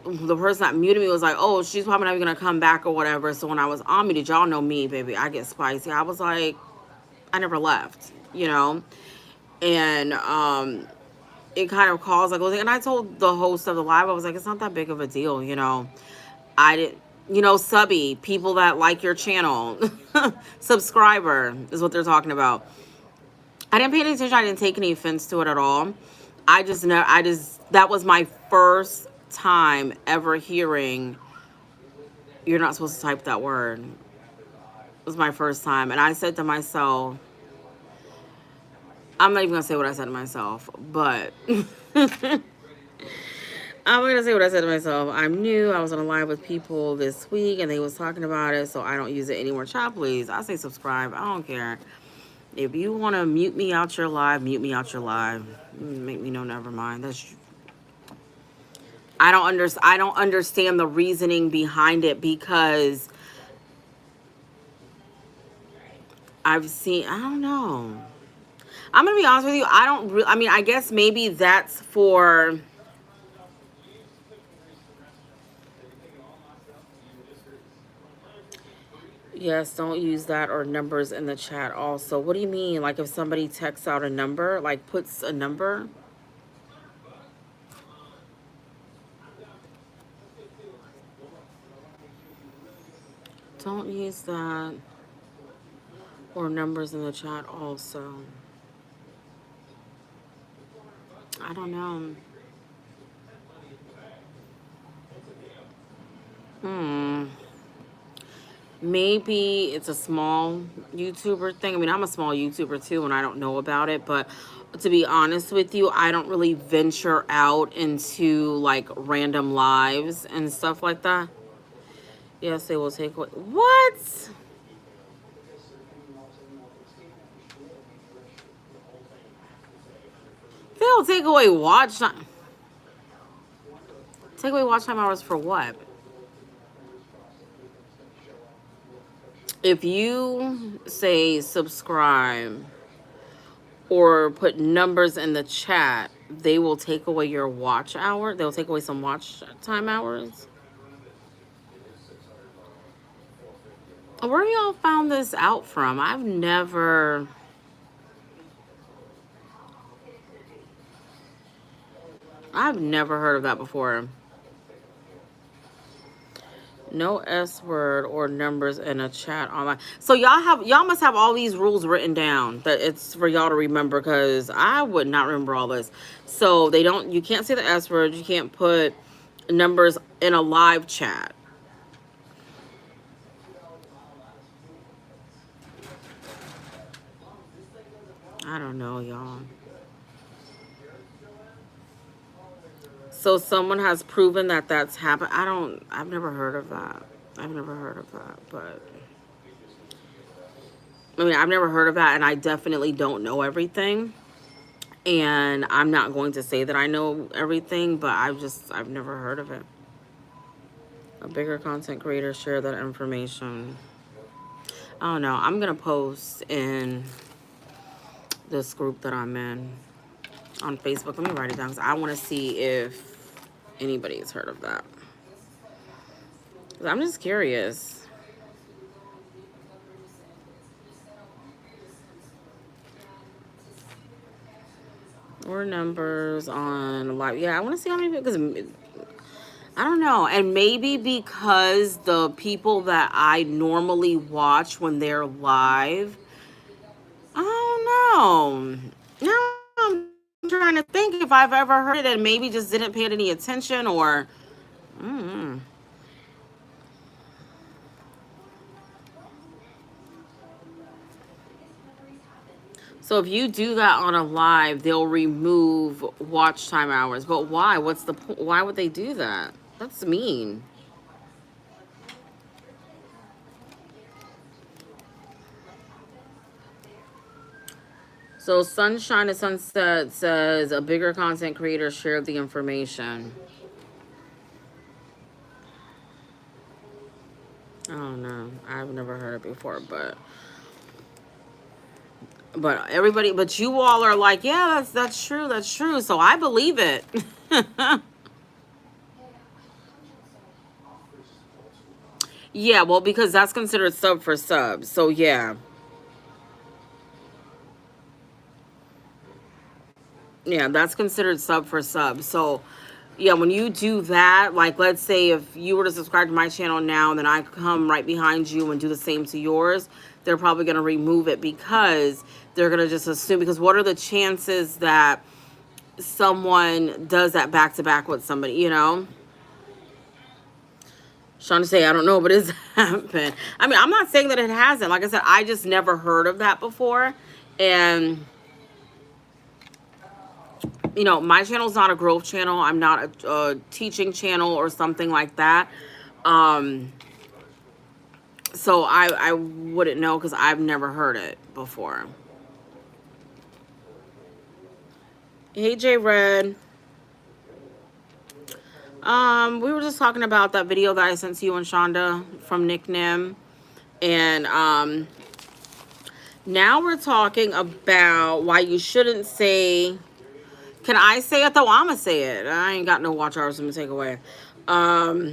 the person that muted me was like, oh, she's probably not even gonna come back or whatever. So when I was on muted, y'all know me, baby, I get spicy. I was like, I never left, and it kind of caused like, and I told the host of the live, I was like, it's not that big of a deal, I didn't. Subby, people that like your channel, subscriber is what they're talking about. I didn't pay any attention. I didn't take any offense to it at all. I just know. That was my first time ever hearing you're not supposed to type that word. It was my first time, and I said to myself, I'm not even gonna say what I said to myself, but I'm gonna say what I said to myself. I'm new. I was on a live with people this week, and they was talking about it, so I don't use it anymore. Child, please. I say subscribe. I don't care. If you want to mute me out your live, mute me out your live. Make me know. Never mind. I don't understand the reasoning behind it because I've seen. I don't know. I'm gonna be honest with you. I don't. I mean, I guess maybe that's for. Yes, don't use that or numbers in the chat also. What do you mean? Like if somebody texts out a number, like puts a number? Don't use that or numbers in the chat also. I don't know. Hmm. Maybe it's a small YouTuber thing. I mean, I'm a small YouTuber too, and I don't know about it. But to be honest with you, I don't really venture out into like random lives and stuff like that. Yes, they will take away. What? They'll take away watch time. Take away watch time hours for what? If you say subscribe or put numbers in the chat, they will take away your watch hour. They'll take away some watch time hours. Where y'all found this out from? I've never heard of that before. No S word or numbers in a chat online. So y'all must have all these rules written down that it's for y'all to remember because I would not remember all this. So you can't say the S word, you can't put numbers in a live chat. I don't know, y'all. So someone has proven that that's happened. I've never heard of that. But I mean, I've never heard of that, and I definitely don't know everything. And I'm not going to say that I know everything, but I've never heard of it. A bigger content creator share that information. I don't know. I'm going to post in this group that I'm in on Facebook. Let me write it down because I want to see if anybody's heard of that. I'm just curious. Or numbers on live. Yeah, I want to see how many people, because I don't know. And maybe because the people that I normally watch when they're live, I don't know. Now I'm trying to think if I've ever heard it and maybe just didn't pay it any attention or. So if you do that on a live, they'll remove watch time hours. But why? What's the point? Why would they do that? That's mean. So Sunshine and Sunset says a bigger content creator shared the information. I don't know. I've never heard it before, but everybody, but you all are like, yeah, that's true, that's true. So I believe it. Yeah, well, because that's considered sub for sub. So yeah. Yeah, that's considered sub for sub. So, yeah, when you do that, like let's say if you were to subscribe to my channel now, and then I come right behind you and do the same to yours, they're probably going to remove it because they're going to just assume. Because what are the chances that someone does that back to back with somebody, you know? Trying to say, I don't know, but it's happened. I mean, I'm not saying that it hasn't. Like I said, I just never heard of that before. And you know, my channel is not a growth channel. I'm not a teaching channel or something like that. Um, so I wouldn't know because I've never heard it before. Hey, J Red. We were just talking about that video that I sent to you and Shonda from Nick Nim. And now we're talking about why you shouldn't say... Can I say it though? I'ma say it. I ain't got no watch hours to take away. Wow.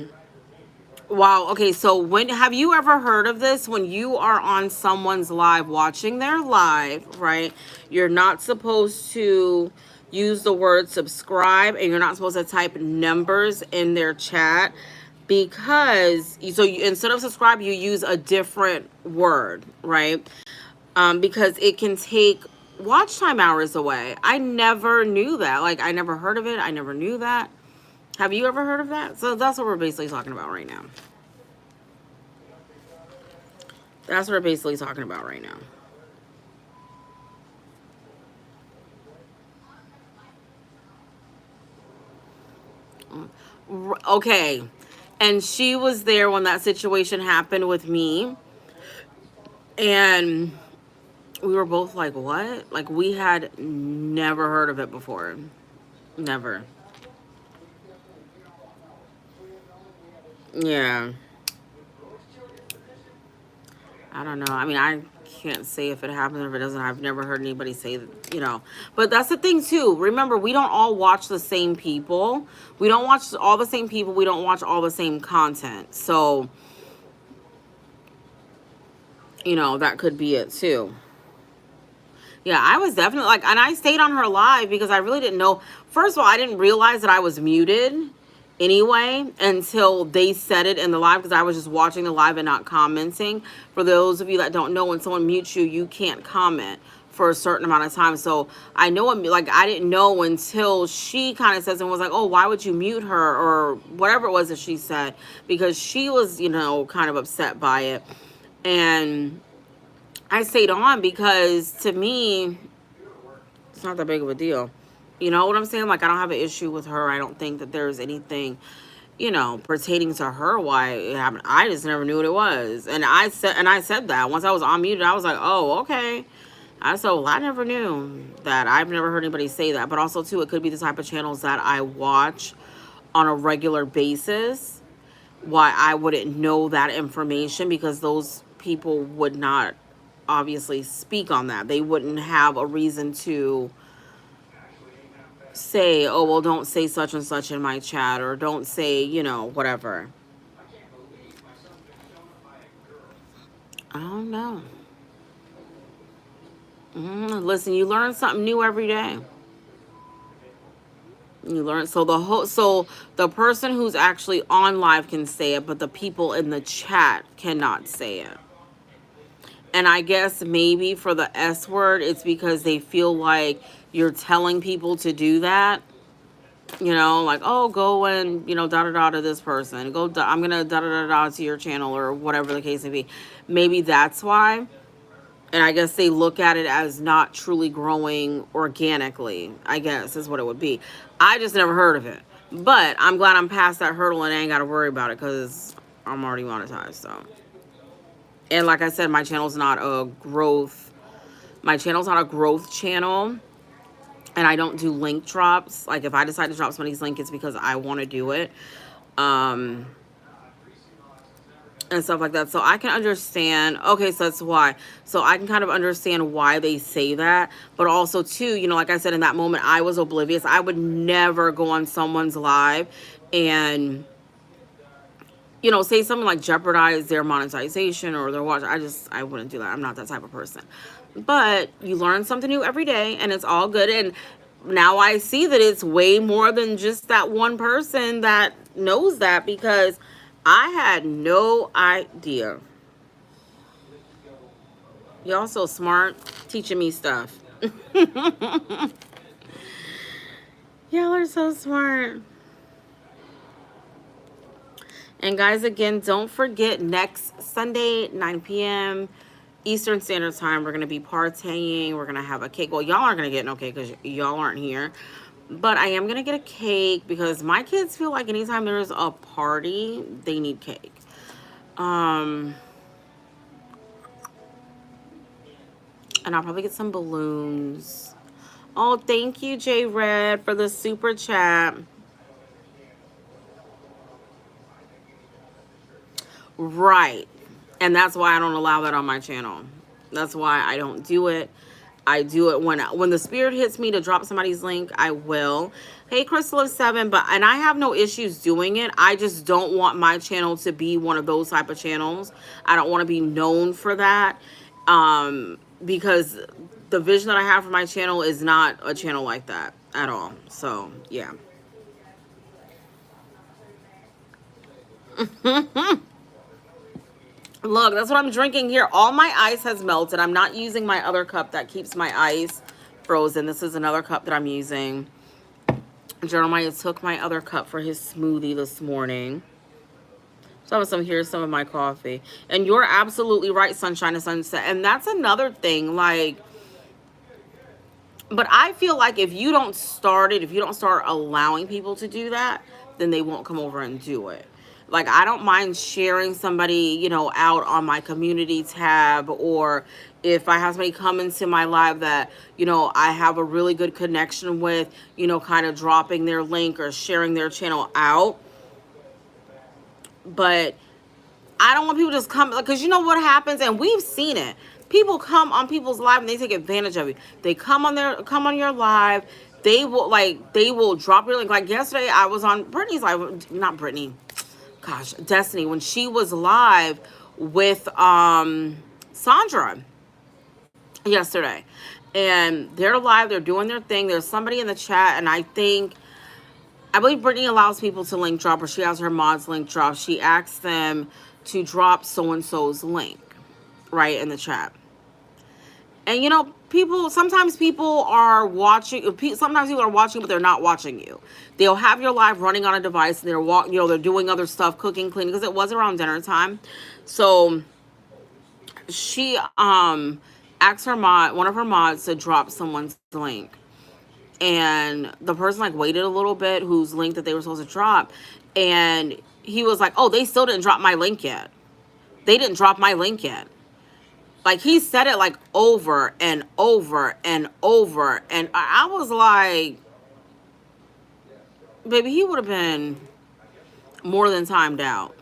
Okay. So when have you ever heard of this? When you are on someone's live, watching their live, right? You're not supposed to use the word subscribe, and you're not supposed to type numbers in their chat because instead of subscribe, you use a different word, right? Because it can take watch time hours away. I never knew that. Like I never heard of it. I never knew that. Have you ever heard of that? So that's what we're basically talking about right now. That's what we're basically talking about right now. Okay. And she was there when that situation happened with me. And we were both like, what? Like, we had never heard of it before. Never. Yeah. I don't know. I mean, I can't say if it happens or if it doesn't. I've never heard anybody say that, you know. But that's the thing, too. Remember, we don't all watch the same people. We don't watch all the same people. We don't watch all the same content. So, you know, that could be it, too. Yeah, I was definitely like, and I stayed on her live because I really didn't know. First of all, I didn't realize that I was muted anyway until they said it in the live because I was just watching the live and not commenting. For those of you that don't know, when someone mutes you, you can't comment for a certain amount of time. So I know, like, I didn't know until she kind of says and was like, oh, why would you mute her or whatever it was that she said, because she was, you know, kind of upset by it. And I stayed on because to me, it's not that big of a deal. You know what I'm saying? Like, I don't have an issue with her. I don't think that there's anything, you know, pertaining to her why it happened. I just never knew what it was. And I said that. Once I was unmuted, I was like, oh, okay. I said, well, I never knew that. I've never heard anybody say that. But also, too, it could be the type of channels that I watch on a regular basis. Why I wouldn't know that information, because those people would not obviously speak on that. They wouldn't have a reason to say, oh, well, don't say such and such in my chat, or don't say, you know, whatever. I don't know. Listen, you learn something new every day. You learn. So the person who's actually on live can say it, but the people in the chat cannot say it. And I guess maybe for the S word, it's because they feel like you're telling people to do that. You know, like, oh, go and, you know, da-da-da to this person. I'm going to da-da-da-da to your channel or whatever the case may be. Maybe that's why. And I guess they look at it as not truly growing organically, I guess is what it would be. I just never heard of it. But I'm glad I'm past that hurdle and I ain't got to worry about it because I'm already monetized. So, and like I said, my channel's not a growth channel, and I don't do link drops. Like if I decide to drop somebody's link, it's because I want to do it. Um, and stuff like that. So I can understand, okay, so that's why. So I can kind of understand why they say that. But also too, you know, like I said, in that moment, I was oblivious. I would never go on someone's live and, you know, say something like jeopardize their monetization or their watch. I wouldn't do that. I'm not that type of person. But you learn something new every day and it's all good. And now I see that it's way more than just that one person that knows that, because I had no idea. Y'all so smart teaching me stuff. Y'all are so smart. And guys, again, don't forget next Sunday, 9 p.m. Eastern Standard Time, we're going to be partying. We're going to have a cake. Well, y'all aren't going to get no cake because y'all aren't here. But I am going to get a cake because my kids feel like anytime there's a party, they need cake. And I'll probably get some balloons. Oh, thank you, J Red, for the super chat. Right. And that's why I don't allow that on my channel. That's why I don't do it. I do it when the spirit hits me to drop somebody's link, I will. Hey, Crystal of 7, and I have no issues doing it. I just don't want my channel to be one of those type of channels. I don't want to be known for that. Because the vision that I have for my channel is not a channel like that at all. So, yeah. Look, that's what I'm drinking here. All my ice has melted. I'm not using my other cup that keeps my ice frozen. This is another cup that I'm using. Jeremiah took my other cup for his smoothie this morning. So here's some of my coffee. And you're absolutely right, Sunshine and Sunset. And that's another thing, like, but I feel like if you don't start allowing people to do that, then they won't come over and do it. Like, I don't mind sharing somebody, you know, out on my community tab, or if I have somebody come into my live that, you know, I have a really good connection with, you know, kind of dropping their link or sharing their channel out. But I don't want people to just come, because you know what happens, and we've seen it. People come on people's live and they take advantage of you. They come on your live. They will drop your link. Like yesterday, I was on Brittany's live, not Brittany. Gosh, Destiny, when she was live with Sandra yesterday, and they're live, they're doing their thing. There's somebody in the chat, and I believe Brittany allows people to link drop, or she has her mods link drop. She asks them to drop so-and-so's link right in the chat. And you know, sometimes people are watching, but they're not watching you. They'll have your live running on a device, and they're doing other stuff, cooking, cleaning, because it was around dinner time. So she asked one of her mods to drop someone's link. And the person like waited a little bit, whose link that they were supposed to drop, and he was like, "Oh, they still didn't drop my link yet. They didn't drop my link yet." Like, he said it like over and over and over. And I was like, baby, he would have been more than timed out.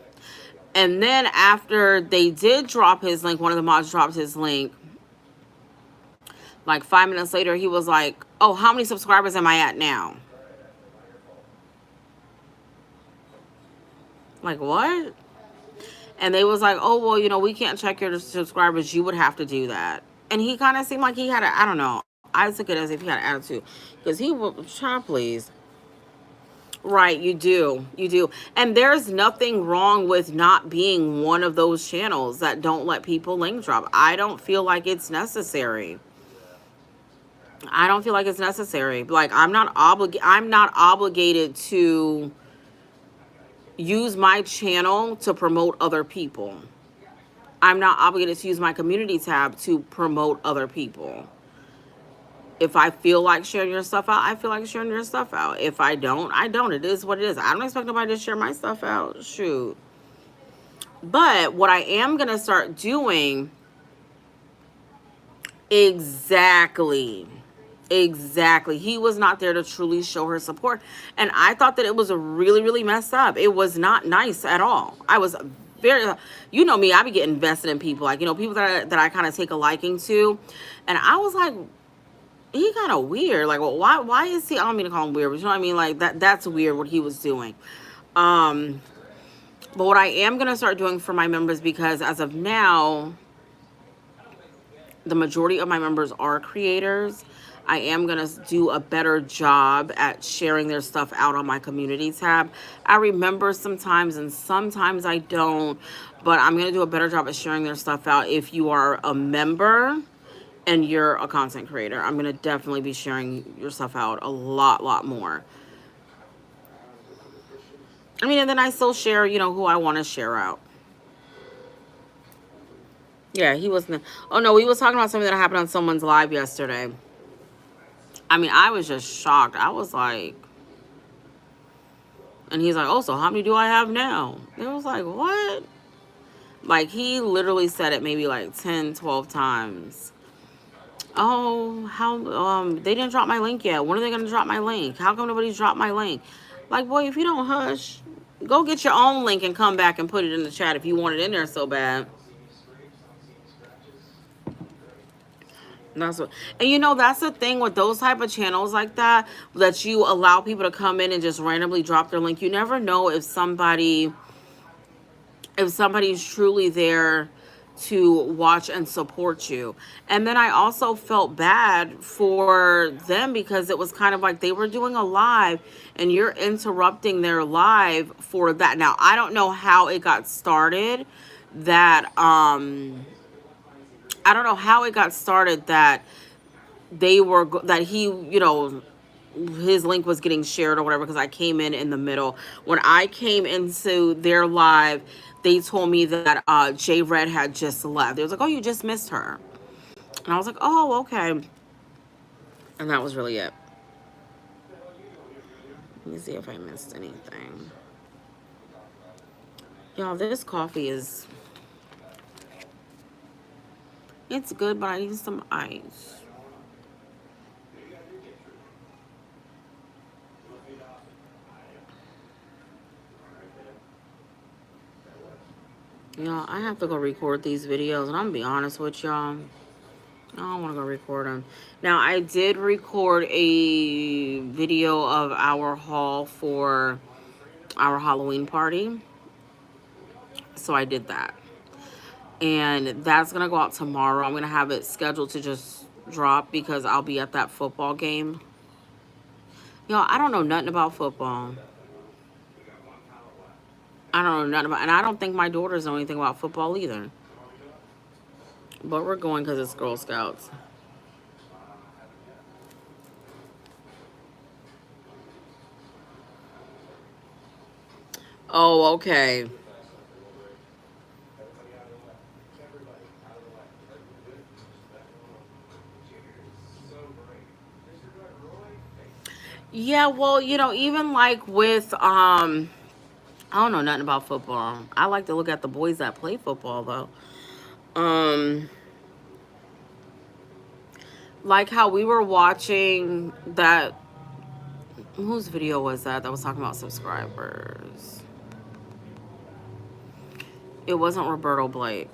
And then after they did drop his link, one of the mods dropped his link. Like 5 minutes later, he was like, "Oh, how many subscribers am I at now?" Like, what? And they was like, "Oh, well, you know, we can't check your subscribers. You would have to do that." And he kind of seemed like he had I don't know. I took it as if he had an attitude. Because he would, child, please. Right, you do. You do. And there's nothing wrong with not being one of those channels that don't let people link drop. I don't feel like it's necessary. I don't feel like it's necessary. Like, I'm not obligated to use my channel to promote other people. I'm not obligated to use my community tab to promote other people. If I feel like sharing your stuff out, I feel like sharing your stuff out. If I don't, I don't. It is what it is. I don't expect nobody to share my stuff out. Shoot. But what I am going to start doing, exactly. Exactly. He was not there to truly show her support. And I thought that it was really, really messed up. It was not nice at all. I was very, you know me, I be getting invested in people. Like, people that I kind of take a liking to. And I was like, he kind of weird. Like, well, why is he, I don't mean to call him weird, but you know what I mean? Like, that's weird what he was doing. But what I am going to start doing for my members, because as of now, the majority of my members are creators, I am going to do a better job at sharing their stuff out on my community tab. I remember sometimes and sometimes I don't, but I'm going to do a better job at sharing their stuff out. If you are a member and you're a content creator, I'm going to definitely be sharing your stuff out a lot more. I mean, and then I still share, who I want to share out. Yeah, he wasn't. Oh, no, we was talking about something that happened on someone's live yesterday. I mean, I was just shocked. I was like, and he's like, oh, so how many do I have now? And I was like, what? Like, he literally said it maybe like 10, 12 times. Oh, how, they didn't drop my link yet. When are they going to drop my link? How come nobody's dropped my link? Like, boy, if you don't hush, go get your own link and come back and put it in the chat if you want it in there so bad. That's what, and that's the thing with those type of channels like that you allow people to come in and just randomly drop their link. You never know if somebody's truly there to watch and support you. And then I also felt bad for them because it was kind of like they were doing a live and you're interrupting their live for that. Now, I don't know how it got started that I don't know how it got started that he, his link was getting shared or whatever, because I came in the middle. When I came into their live, they told me that J Red had just left. They was like, oh, you just missed her. And I was like, oh, okay. And that was really it. Let me see if I missed anything. Y'all, this coffee is... It's good, but I need some ice. Y'all, I have to go record these videos, and I'm gonna be honest with y'all. I don't want to go record them. Now, I did record a video of our haul for our Halloween party. So I did that. And that's going to go out tomorrow. I'm going to have it scheduled to just drop because I'll be at that football game. Y'all, I don't know nothing about football. I don't know nothing about, and I don't think my daughters know anything about football either. But we're going because it's Girl Scouts. Oh, okay. Yeah, well, even like with I don't know nothing about football. I like to look at the boys that play football though. Like how we were watching that, whose video was that was talking about subscribers? It wasn't Roberto Blake.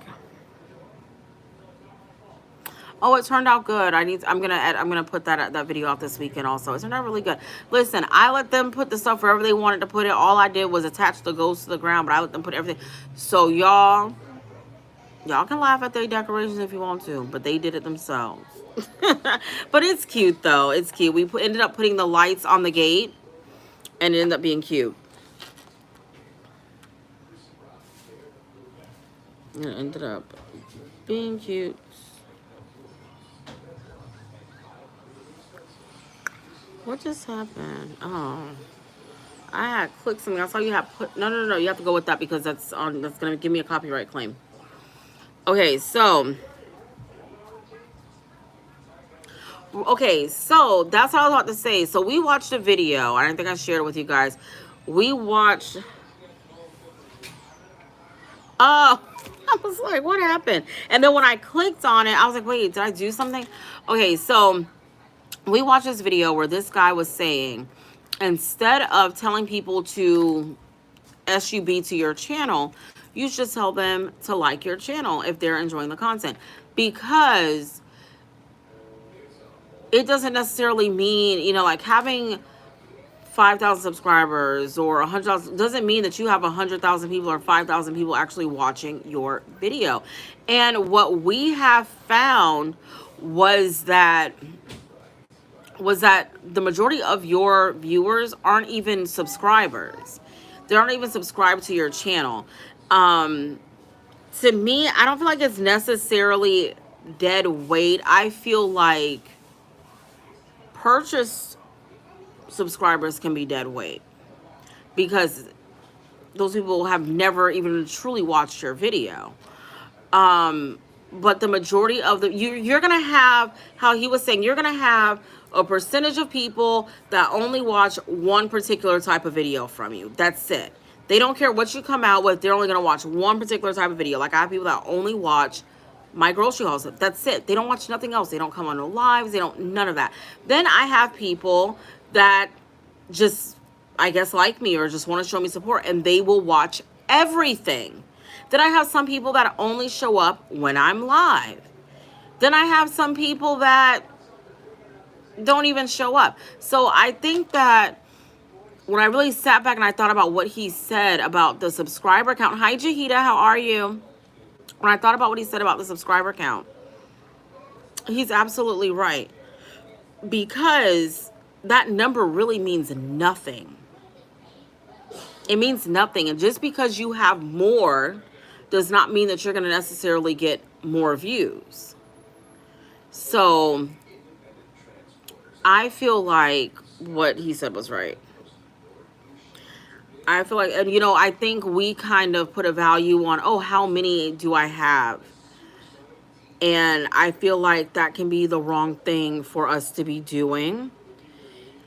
Oh, it turned out good. I'm gonna put that video out this weekend also. It turned out really good. Listen, I let them put the stuff wherever they wanted to put it. All I did was attach the ghost to the ground, but I let them put everything. So y'all can laugh at their decorations if you want to, but they did it themselves. But it's cute though. It's cute. We ended up putting the lights on the gate, and it ended up being cute. It ended up being cute. What just happened? Oh, I had clicked something. I saw you have put. No. You have to go with that because that's gonna give me a copyright claim. Okay, so that's what I was about to say. So we watched a video. I don't think I shared it with you guys. We watched. Oh, I was like, what happened? And then when I clicked on it, I was like, wait, did I do something? Okay, so we watched this video where this guy was saying, instead of telling people to SUB to your channel, you should tell them to like your channel if they're enjoying the content, because it doesn't necessarily mean, like having 5,000 subscribers or 100,000 doesn't mean that you have 100,000 people or 5,000 people actually watching your video. And what we have found was that the majority of your viewers aren't even subscribers. They aren't even subscribed to your channel. To me, I don't feel like it's necessarily dead weight. I feel like purchased subscribers can be dead weight, because those people have never even truly watched your video. But the majority of you're gonna have, how he was saying, you're gonna have a percentage of people that only watch one particular type of video from you. That's it. They don't care what you come out with. They're only gonna watch one particular type of video. Like, I have people that only watch my grocery hauls. That's it. They don't watch nothing else. They don't come on no lives. They don't, none of that. Then I have people that just, I guess, like me or just want to show me support, and they will watch everything. Then I have some people that only show up when I'm live. Then I have some people that don't even show up. So I think that when I really sat back and I thought about what he said about the subscriber count. Hi, Jahida, how are you? When I thought about what he said about the subscriber count, he's absolutely right. Because that number really means nothing. It means nothing. And just because you have more does not mean that you're going to necessarily get more views. So I feel like what he said was right. I feel like, and I think we kind of put a value on, oh, how many do I have? And I feel like that can be the wrong thing for us to be doing.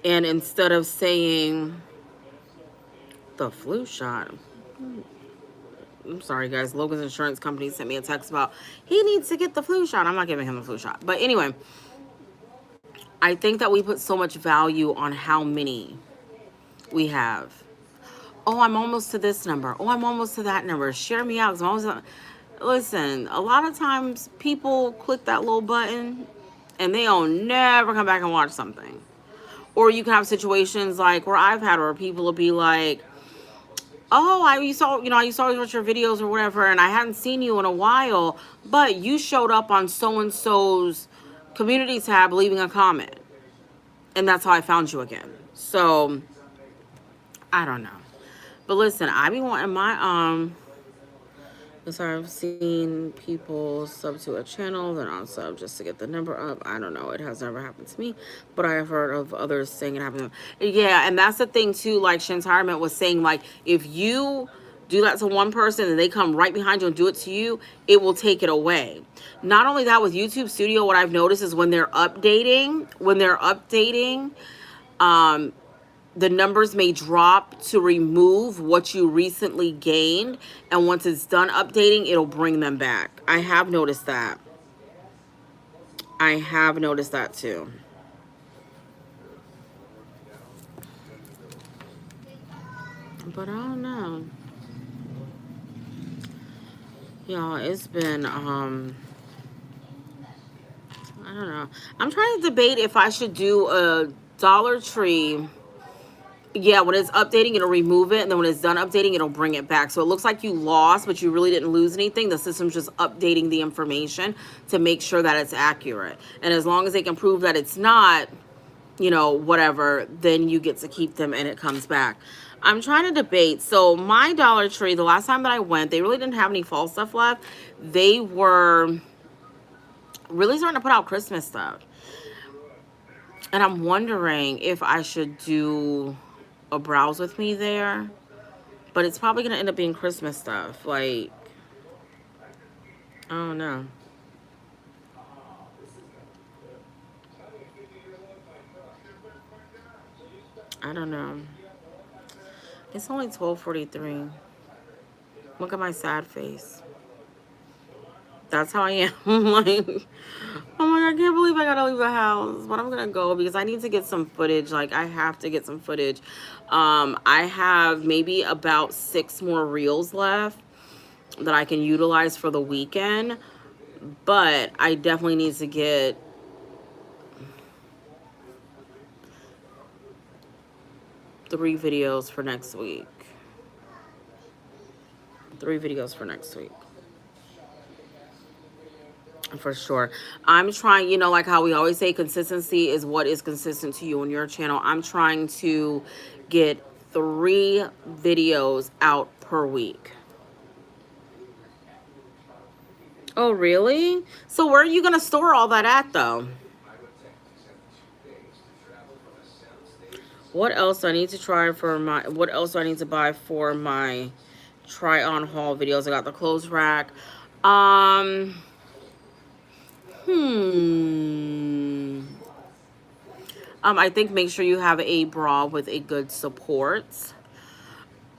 And instead of saying the flu shot, I'm sorry guys, Logan's insurance company sent me a text about he needs to get the flu shot. I'm not giving him the flu shot. But anyway, I think that we put so much value on how many we have. Oh, I'm almost to this number. Oh, I'm almost to that number. Share me out. 'Cause I'm almost Listen, a lot of times people click that little button and they'll never come back and watch something. Or you can have situations like where I've had where people will be like, oh, I used to always watch your videos or whatever, and I hadn't seen you in a while, but you showed up on so-and-so's community tab leaving a comment. And that's how I found you again. So, I don't know. But listen, I be wanting my, so I've seen people sub to a channel, then unsub just to get the number up. I don't know. It has never happened to me, but I have heard of others saying it happened to them. Yeah, and that's the thing too, like Shantirement was saying, like, if you do that to one person and they come right behind you and do it to you, it will take it away. Not only that, with YouTube Studio, what I've noticed is when they're updating, the numbers may drop to remove what you recently gained, and once it's done updating, it'll bring them back. I have noticed that. Too. But I don't know. Y'all, it's been, I don't know. I'm trying to debate if I should do a Dollar Tree. Yeah, when it's updating, it'll remove it, and then when it's done updating, it'll bring it back. So it looks like you lost, but you really didn't lose anything. The system's just updating the information to make sure that it's accurate. And as long as they can prove that it's not, whatever, then you get to keep them and it comes back. I'm trying to debate. So my Dollar Tree, the last time that I went, they really didn't have any fall stuff left. They were really starting to put out Christmas stuff. And I'm wondering if I should do a browse with me there, but it's probably gonna end up being Christmas stuff. Like, I don't know. I don't know. It's only 12:43. Look at my sad face. That's how I am. Like, oh my God, I can't believe I gotta leave the house. But I'm gonna go because I need to get some footage. Like, I have to get some footage. I have maybe about 6 more reels left that I can utilize for the weekend. But I definitely need to get 3 videos for next week. 3 videos for next week. For sure. I'm trying, like how we always say consistency is what is consistent to you on your channel. I'm trying to get 3 videos out per week. Oh, really? So where are you going to store all that at though? What else do I need to try for what else do I need to buy for my try on haul videos? I got the clothes rack. Um, hmm. I think make sure you have a bra with a good support.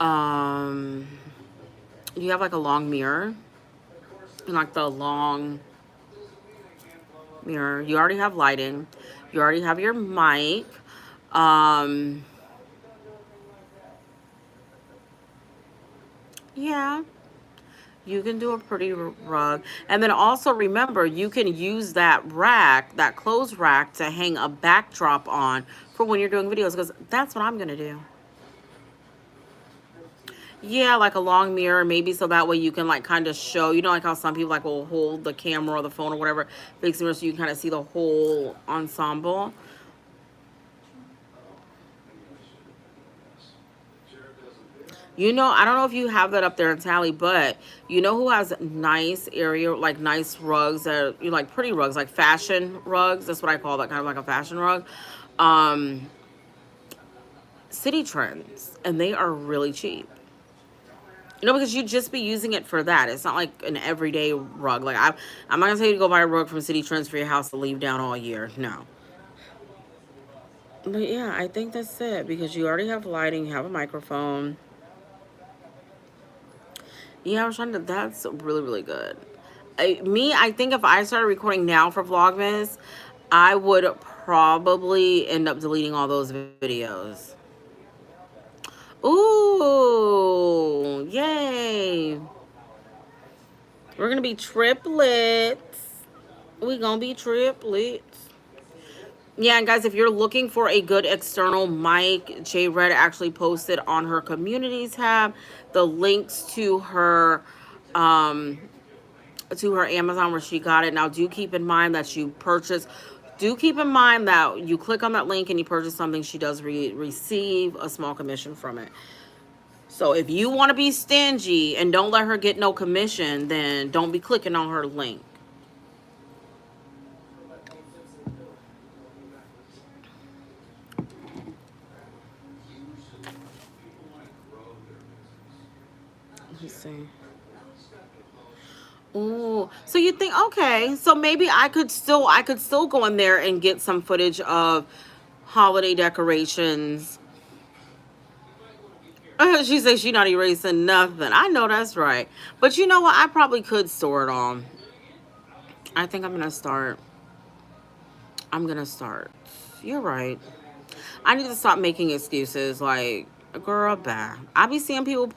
Um, you have like a long mirror, and like the long mirror. You already have lighting. You already have your mic. Um, yeah, you can do a pretty rug. And then also remember, you can use that rack, that clothes rack, to hang a backdrop on for when you're doing videos, because that's what I'm gonna do. Yeah, like a long mirror, maybe, so that way you can like kind of show, like how some people like will hold the camera or the phone or whatever, fixing mirror, so you can kind of see the whole ensemble. I don't know if you have that up there in Tally, but who has nice area, like nice rugs that like pretty rugs, like fashion rugs. That's what I call that, kind of like a fashion rug. Um, City Trends, and they are really cheap. Because you just be using it for that. It's not like an everyday rug. Like I'm not gonna tell you to go buy a rug from City Trends for your house to leave down all year. No. But yeah, I think that's it because you already have lighting, you have a microphone. Yeah, I was trying to. That's really, really good. I think if I started recording now for Vlogmas, I would probably end up deleting all those videos. Ooh, yay. We're gonna be triplets. We gonna be triplets. Yeah, and guys, if you're looking for a good external mic, J Red actually posted on her community tab the links um to her Amazon where she got it. Now, do keep in mind that you click on that link and you purchase something, she does receive a small commission from it. So if you want to be stingy and don't let her get no commission, then don't be clicking on her link. Let's see. Oh, so you think, okay, so maybe I could still go in there and get some footage of holiday decorations. She says she not erasing nothing. I know that's right. But you know what? I probably could store it all. I think I'm gonna start. You're right. I need to stop making excuses like, girl, bah. I be seeing people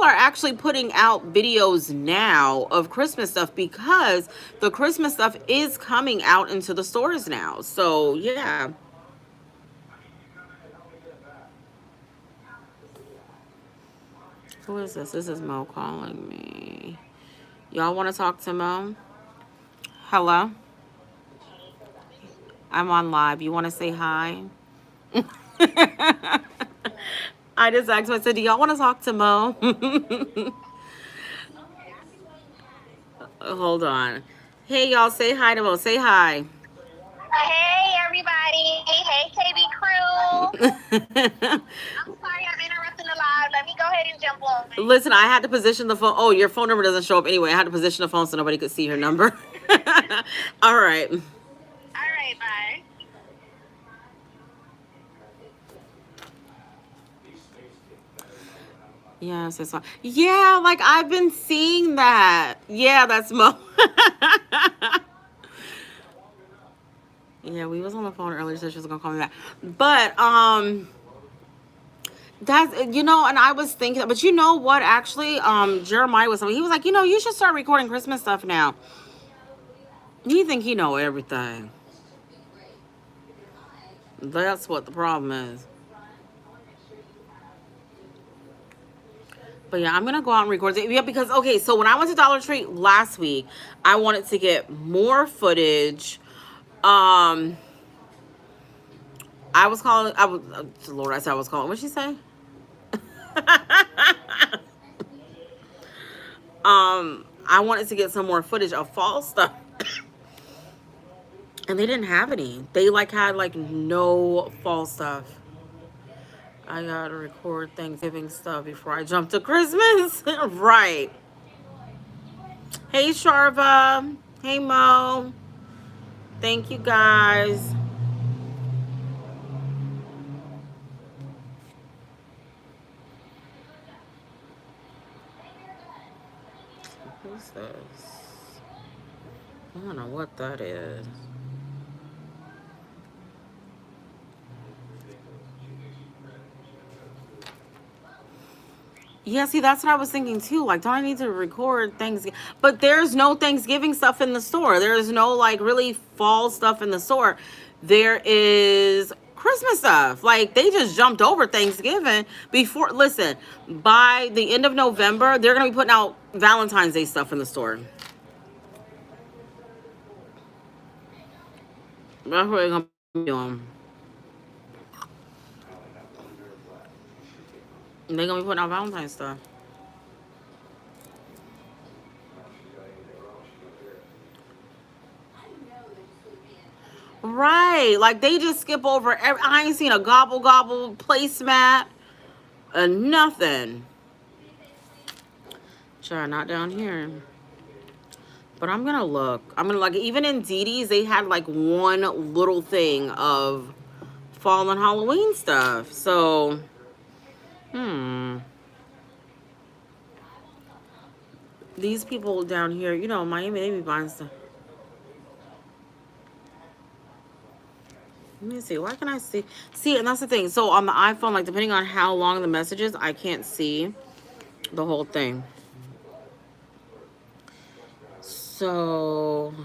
are actually putting out videos now of Christmas stuff because the Christmas stuff is coming out into the stores now. So yeah. Who is this? This is Mo calling me. Y'all want to talk to Mo? Hello? I'm on live. You want to say hi? I just asked him, I said, do y'all want to talk to Mo? Hold on. Hey, y'all, say hi to Mo. Say hi. Hey everybody! Hey KB crew! I'm sorry I'm interrupting the live. let me go ahead and jump on. Listen, I had to position the phone. Oh, your phone number doesn't show up anyway. I had to position the phone so nobody could see your number. All right. All right, bye. Yes, it's fine. Yeah, like I've been seeing that. Yeah, that's Mo. Yeah, we was on the phone earlier, so she was gonna call me back. But that's, and I was thinking, but you know what? Actually, Jeremiah was something. He was like, you should start recording Christmas stuff now. You think he know everything? That's what the problem is. But yeah, I'm gonna go out and record it. Yeah, because okay, so when I went to Dollar Tree last week, I wanted to get more footage. I was calling. Lord, I said I was calling. What'd she say? I wanted to get some more footage of fall stuff, and they didn't have any. They had no fall stuff. I gotta record Thanksgiving stuff before I jump to Christmas. Right. Hey Sharva. Hey Mo. Thank you guys. Who's this? I don't know what that is. Yeah, see, that's what I was thinking too. Like, don't I need to record Thanksgiving? But there's no Thanksgiving stuff in the store. There's no really fall stuff in the store. There is Christmas stuff. Like, they just jumped over Thanksgiving before. Listen, by the end of November, they're going to be putting out Valentine's Day stuff in the store. That's what they're going to be doing. They're going to be putting out Valentine's stuff. Right. Like, they just skip over. I ain't seen a gobble gobble placemat. Nothing. Sure, not down here. But I'm going to look. I'm going to, even in DD's, they had, one little thing of fall and Halloween stuff. So, these people down here, Miami, they be buying stuff. Let me see. Why can I see? See, and that's the thing. So on the iPhone, depending on how long the message is, I can't see the whole thing. So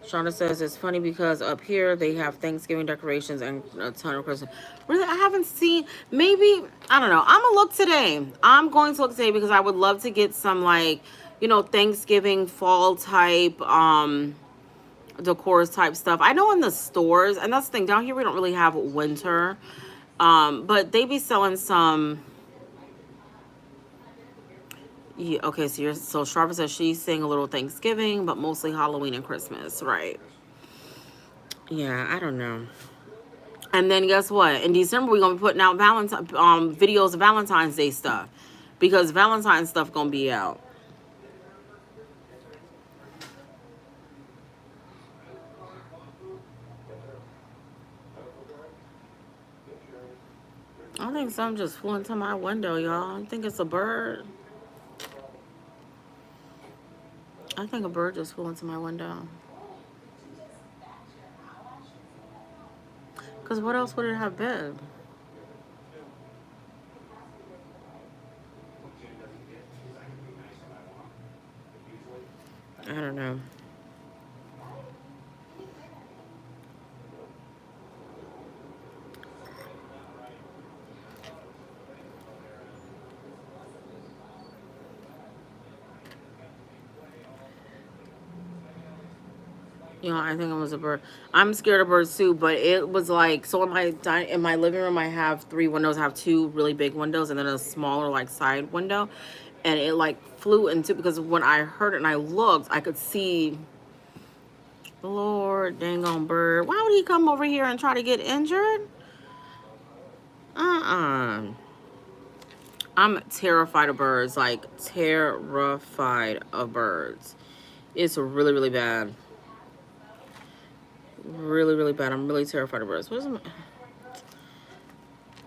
Shauna says it's funny because up here they have Thanksgiving decorations and a ton of Christmas. Really, I haven't seen. Maybe, I don't know. I'm gonna look today. I'm going to look today because I would love to get some Thanksgiving fall type decor type stuff. I know in the stores, and that's the thing, down here we don't really have winter, but they be selling some. Yeah, okay, so Sharpa says she's saying a little Thanksgiving, but mostly Halloween and Christmas, right? Yeah, I don't know. And then guess what? In December we're gonna be putting out videos of Valentine's Day stuff, because Valentine's stuff gonna be out. I think something just flew into my window, y'all. I think it's a bird. I think a bird just flew into my window. Because what else would it have been? I don't know. I think it was a bird. I'm scared of birds too, but it was so in my living room I have 3 windows. I have 2 really big windows and then a smaller side window, and it flew into, because when I heard it and I looked, I could see. Lord dang on bird. Why would he come over here and try to get injured? I'm terrified of birds, like terrified of birds. It's really, really bad. Really, really bad. I'm really terrified of birds. Where's my...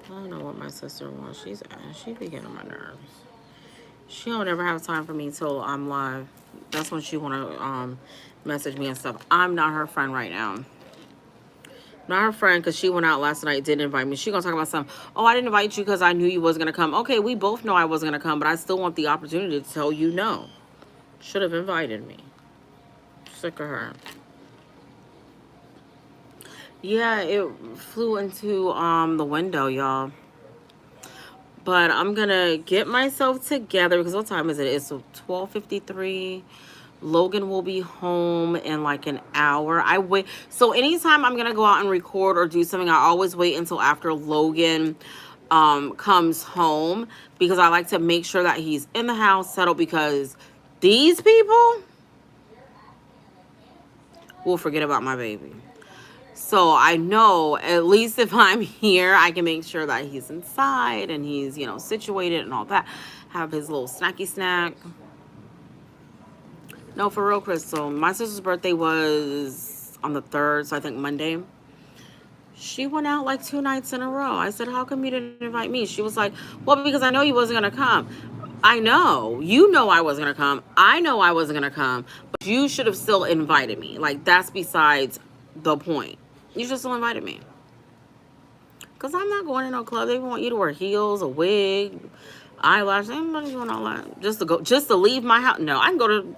I don't know what my sister wants. She be getting on my nerves. She don't ever have time for me till I'm live. That's when she wanna message me and stuff. I'm not her friend right now. Not her friend, because she went out last night, didn't invite me. She gonna talk about something. Oh, I didn't invite you because I knew you wasn't gonna come. Okay, we both know I wasn't gonna come, but I still want the opportunity to tell you no. Should have invited me. Sick of her. Yeah, it flew into the window, y'all. But I'm gonna get myself together because what time is it? It's 12:53. Logan will be home in like an hour. I wait. So anytime I'm gonna go out and record or do something, I always wait until after Logan comes home, because I like to make sure that he's in the house settled, because these people will forget about my baby. So I know at least if I'm here, I can make sure that he's inside and he's, situated and all that. Have his little snacky snack. No, for real, Crystal. My sister's birthday was on the 3rd, so I think Monday. She went out like 2 nights in a row. I said, how come you didn't invite me? She was like, well, because I know you wasn't going to come. I know. You know I wasn't going to come. I know I wasn't going to come. But you should have still invited me. Like, that's besides the point. You should still invited me. Because I'm not going to no club. They want you to wear heels, a wig, eyelashes. Anybody's doing all that. Just to leave my house. No, I can go to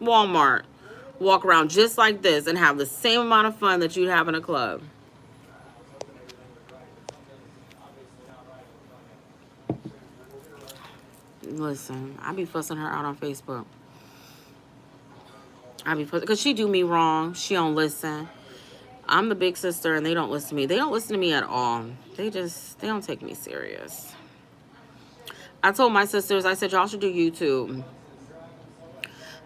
Walmart, walk around just like this, and have the same amount of fun that you'd have in a club. Listen, I be fussing her out on Facebook. I be fussing because she do me wrong. She don't listen. I'm the big sister and they don't listen to me. They don't listen to me at all. They don't take me serious. I told my sisters, I said, y'all should do YouTube.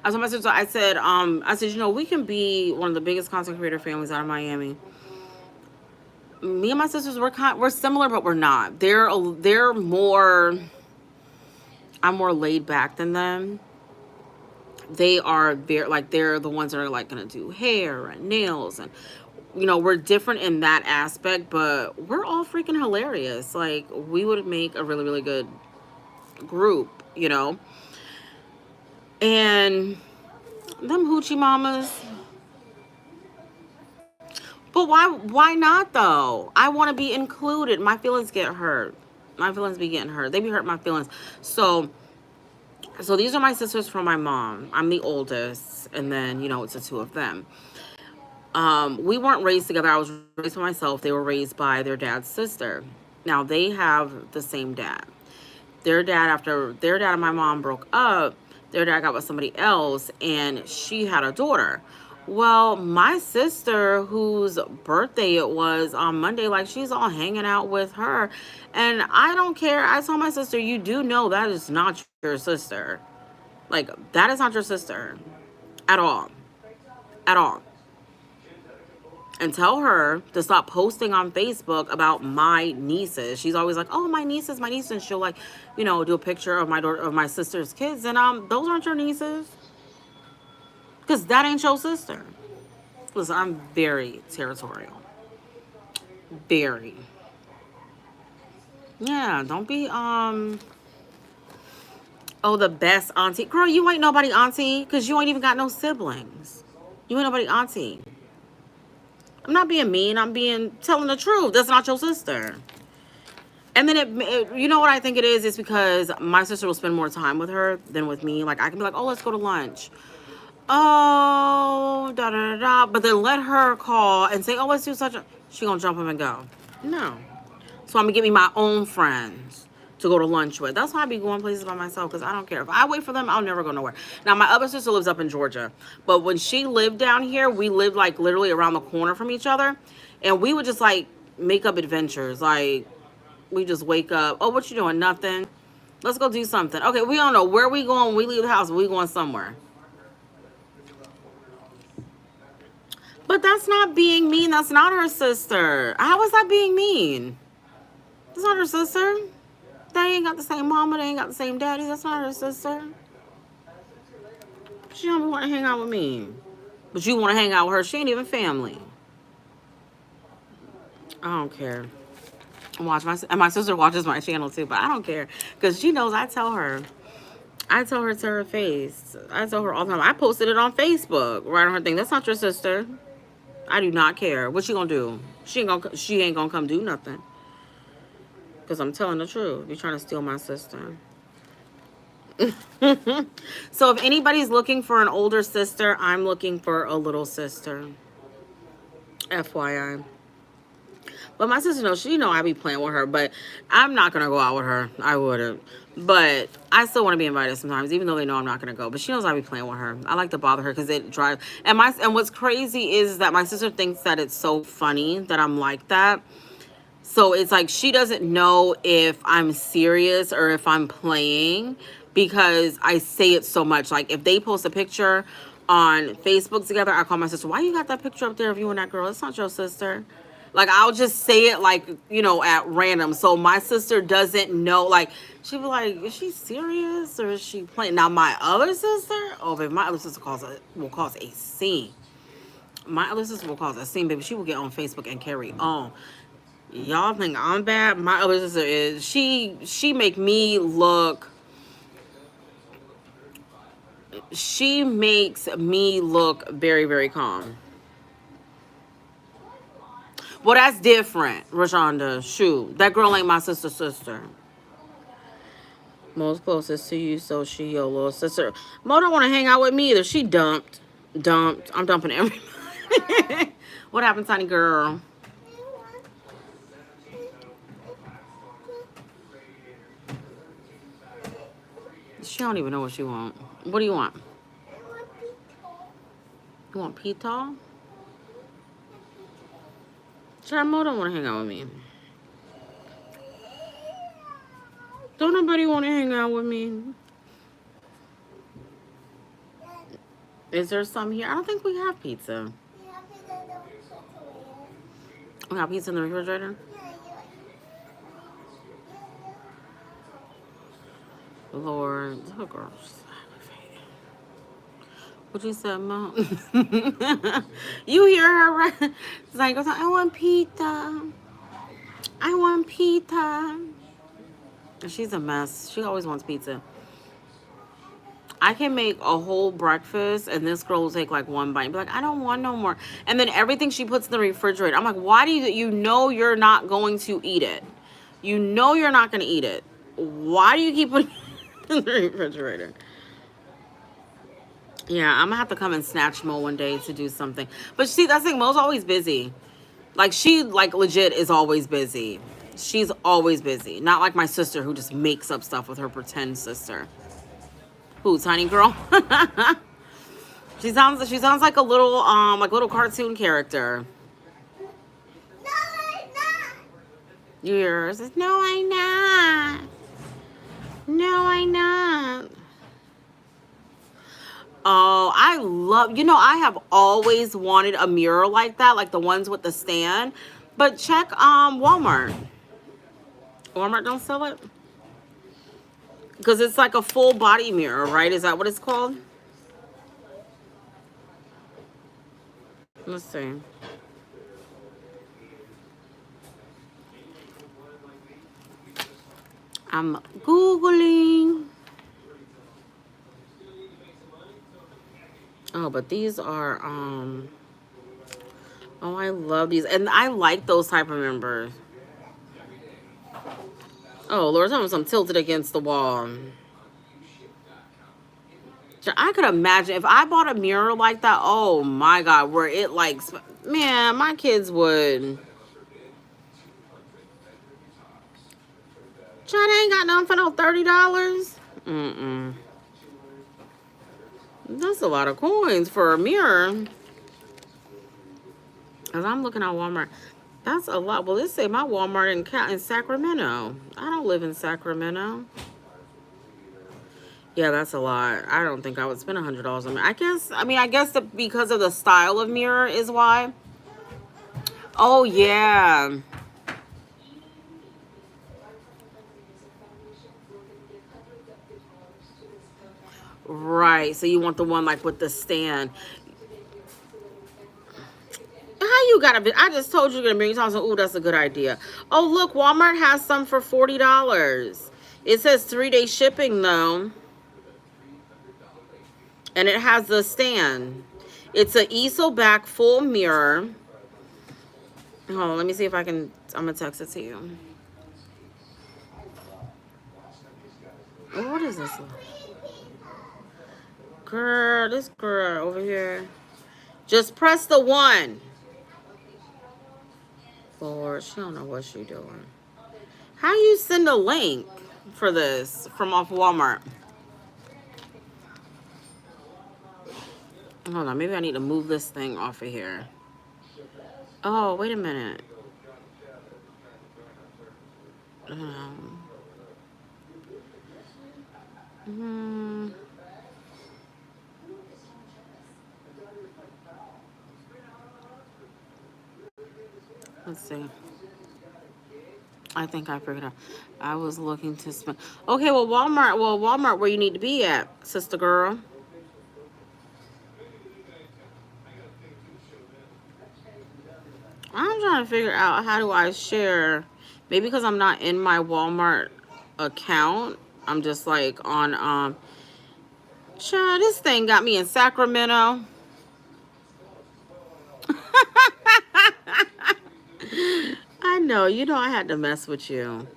I told my sister, I said, we can be one of the biggest content creator families out of Miami. Me and my sisters, we're similar, but we're not. They're more, I'm more laid back than them. They're the ones that are like gonna do hair and nails, and we're different in that aspect, but we're all freaking hilarious. Like, we would make a really, really good group, and them hoochie mamas. But why not though? I want to be included. My feelings get hurt. My feelings be getting hurt. They be hurting my feelings. So these are my sisters from my mom. I'm the oldest, and then it's the two of them. We weren't raised together. I was raised by myself. They were raised by their dad's sister. Now they have the same dad. After their dad and my mom broke up, their dad got with somebody else, and she had a daughter. Well, my sister, whose birthday it was on Monday, like, she's all hanging out with her. And I don't care. I told my sister, you do know that is not your sister. Like, that is not your sister. At all. At all. And tell her to stop posting on Facebook about my nieces. She's always like, oh, my nieces, my niece. And she'll, like, do a picture of my sister's kids. And those aren't your nieces. Because that ain't your sister. Listen, I'm very territorial. Very. Yeah, don't be, the best auntie. Girl, you ain't nobody auntie, because you ain't even got no siblings. You ain't nobody auntie. I'm not being mean. I'm telling the truth. That's not your sister. And then you know what I think it is? It's because my sister will spend more time with her than with me. Like, I can be like, oh, let's go to lunch. Oh, da da da da. But then let her call and say, oh, let's do such a... She gonna jump up and go. No. So I'm gonna get me my own friends to go to lunch with. That's why I be going places by myself, because I don't care. If I wait for them, I'll never go nowhere. Now, my other sister lives up in Georgia. But when she lived down here, we lived, like, literally around the corner from each other. And we would just, like, make up adventures. Like, we just wake up. Oh, what you doing? Nothing. Let's go do something. Okay, we don't know where we going when we leave the house. We going somewhere. But that's not being mean. That's not her sister. How is that being mean? That's not her sister. They ain't got the same mama. They ain't got the same daddy. That's not her sister. She don't want to hang out with me. But you want to hang out with her. She ain't even family. I don't care. And my sister watches my channel too, but I don't care. Because she knows I tell her. I tell her to her face. I tell her all the time. I posted it on Facebook. Right on her thing. That's not your sister. I do not care. What she gonna do? She ain't gonna come do nothing. Because I'm telling the truth. You're trying to steal my sister. So if anybody's looking for an older sister, I'm looking for a little sister. FYI. But my sister knows, she know I be playing with her, but I'm not going to go out with her. I wouldn't. But I still want to be invited sometimes, even though they know I'm not going to go. But she knows I be playing with her. I like to bother her because it drives. And what's crazy is that my sister thinks that it's so funny that I'm like that. So it's like she doesn't know if I'm serious or if I'm playing because I say it so much. Like if they post a picture on Facebook together, I call my sister, why you got that picture up there of you and that girl? It's not your sister. Like I'll just say it like, at random. So my sister doesn't know, like she'll be like, is she serious or is she playing? Now my other sister, baby, my other sister will cause a scene. My other sister will cause a scene, baby. She will get on Facebook and carry on. Y'all think I'm bad? My other sister is, she makes me look very, very calm. Well, that's different, Rashonda. Shoot, that girl ain't my sister's sister. Most closest to you, so she your little sister. Mo don't want to hang out with me either. She dumped. I'm dumping everybody. What happened, tiny girl? She don't even know what she want. What do you want? You want pita? Mo don't want to hang out with me. Don't nobody want to hang out with me. Is there some here? I don't think we have pizza. We got pizza in the refrigerator? Lord, oh girl. What you said, Mom? You hear her, right? It's like, I want pizza. I want pizza. She's a mess. She always wants pizza. I can make a whole breakfast, and this girl will take like one bite and be like, I don't want no more. And then everything she puts in the refrigerator, I'm like, why do you know you're not going to eat it? You know you're not going to eat it. Why do you keep putting it in the refrigerator? Yeah, I'm gonna have to come and snatch Mo one day to do something. But see, that's the thing, Mo's always busy. Like, she, like, legit is always busy. She's always busy. Not like my sister who just makes up stuff with her pretend sister. Who, tiny girl? She sounds like a little cartoon character. No, I'm not. You hear her? Says, no, I'm not. No, I'm not. Oh, I have always wanted a mirror like that, like the ones with the stand. But check Walmart. Walmart don't sell it? Because it's like a full body mirror, right? Is that what it's called? Let's see. I'm Googling. Oh, but these are, oh, I love these. And I like those type of members. Oh, Lord, some tilted against the wall. I could imagine if I bought a mirror like that, oh my God, where it like, man, my kids would. China ain't got nothing for no $30. Mm-mm. That's a lot of coins for a mirror. As I'm looking at Walmart, that's a lot. Well, let's say my Walmart in Sacramento. I don't live in Sacramento. Yeah, that's a lot. I don't think I would spend $100 on it. I guess because of the style of mirror is why. Oh, yeah. Right. So you want the one like with the stand. How you gotta be? I just told you you're gonna bring something. Ooh, that's a good idea. Oh, look, Walmart has some for $40. It says 3-day shipping though, and it has the stand. It's an easel back full mirror. Hold on, let me see if I can. I'm gonna text it to you. Oh, what is this? Girl, this girl over here. Just press the one. Lord, she don't know what she doing. How you send a link for this from off Walmart? Hold on, maybe I need to move this thing off of here. Oh, wait a minute. Hmm. Let's see. I think I figured out. I was looking to spend. Okay, well, Walmart. Well, Walmart, where you need to be at, sister girl. I'm trying to figure out how do I share. Maybe because I'm not in my Walmart account. I'm just like on Child, this thing got me in Sacramento. I know, you know I had to mess with you.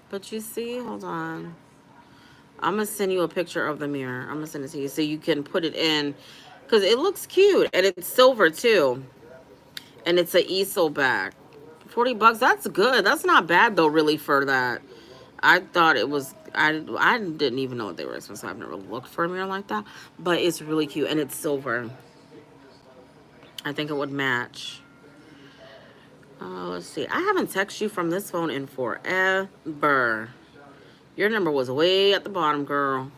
But you see, hold on. I'm gonna send you a picture of the mirror. I'm gonna send it to you so you can put it in, because it looks cute and it's silver too. And it's an easel back. $40, that's good. That's not bad though, really, for that. I thought it was, I didn't even know they were expensive. I've never looked for a mirror like that. But it's really cute and it's silver. I think it would match. Let's see. I haven't texted you from this phone in forever. Your number was way at the bottom, girl.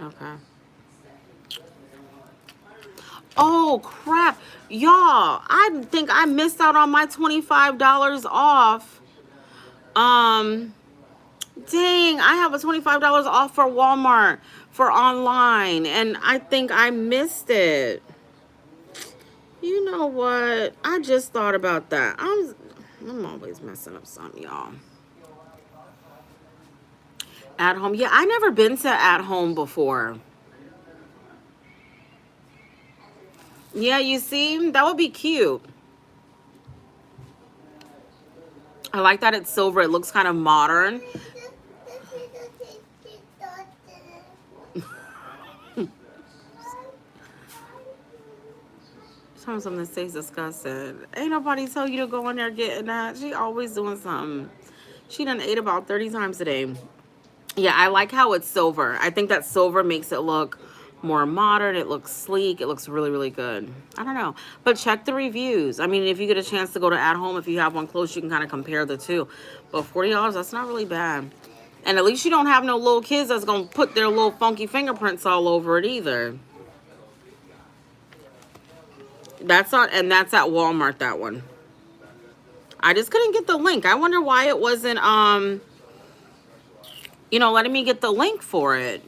Okay. Oh, crap. Y'all, I think I missed out on my $25 off. Dang, I have a $25 off for Walmart for online, and I think I missed it. You know what? I just thought about that. I'm always messing up something, y'all. At home. Yeah, I never been to at home before. Yeah, you see? That would be cute. I like that it's silver. It looks kind of modern. Something that stays disgusted. Ain't nobody tell you to go in there getting that. She always doing something. She done ate about 30 times a day. Yeah, I like how it's silver. I think that silver makes it look more modern. It looks sleek. It looks really, really good. I don't know. But check the reviews. I mean, if you get a chance to go to At Home, if you have one close, you can kind of compare the two. But $40, that's not really bad. And at least you don't have no little kids that's going to put their little funky fingerprints all over it either. That's at Walmart, that one. I just couldn't get the link. I wonder why it wasn't, letting me get the link for it.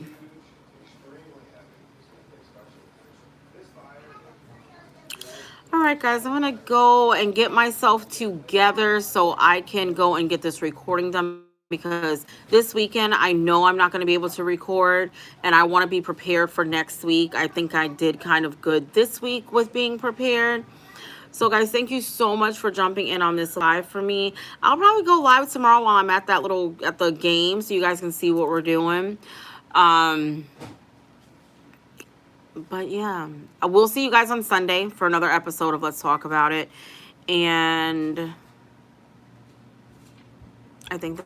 All right, guys, I'm going to go and get myself together so I can go and get this recording done, because this weekend I know I'm not going to be able to record, and I want to be prepared for next week. I think I did kind of good this week with being prepared. So, guys, thank you so much for jumping in on this live for me. I'll probably go live tomorrow while I'm at the game, so you guys can see what we're doing. But yeah, I will see you guys on Sunday for another episode of Let's Talk About It. And I think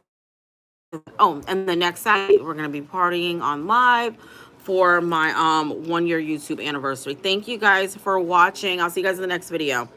and the next Saturday we're gonna be partying on live for my 1-year YouTube anniversary. Thank you guys for watching. I'll see you guys in the next video.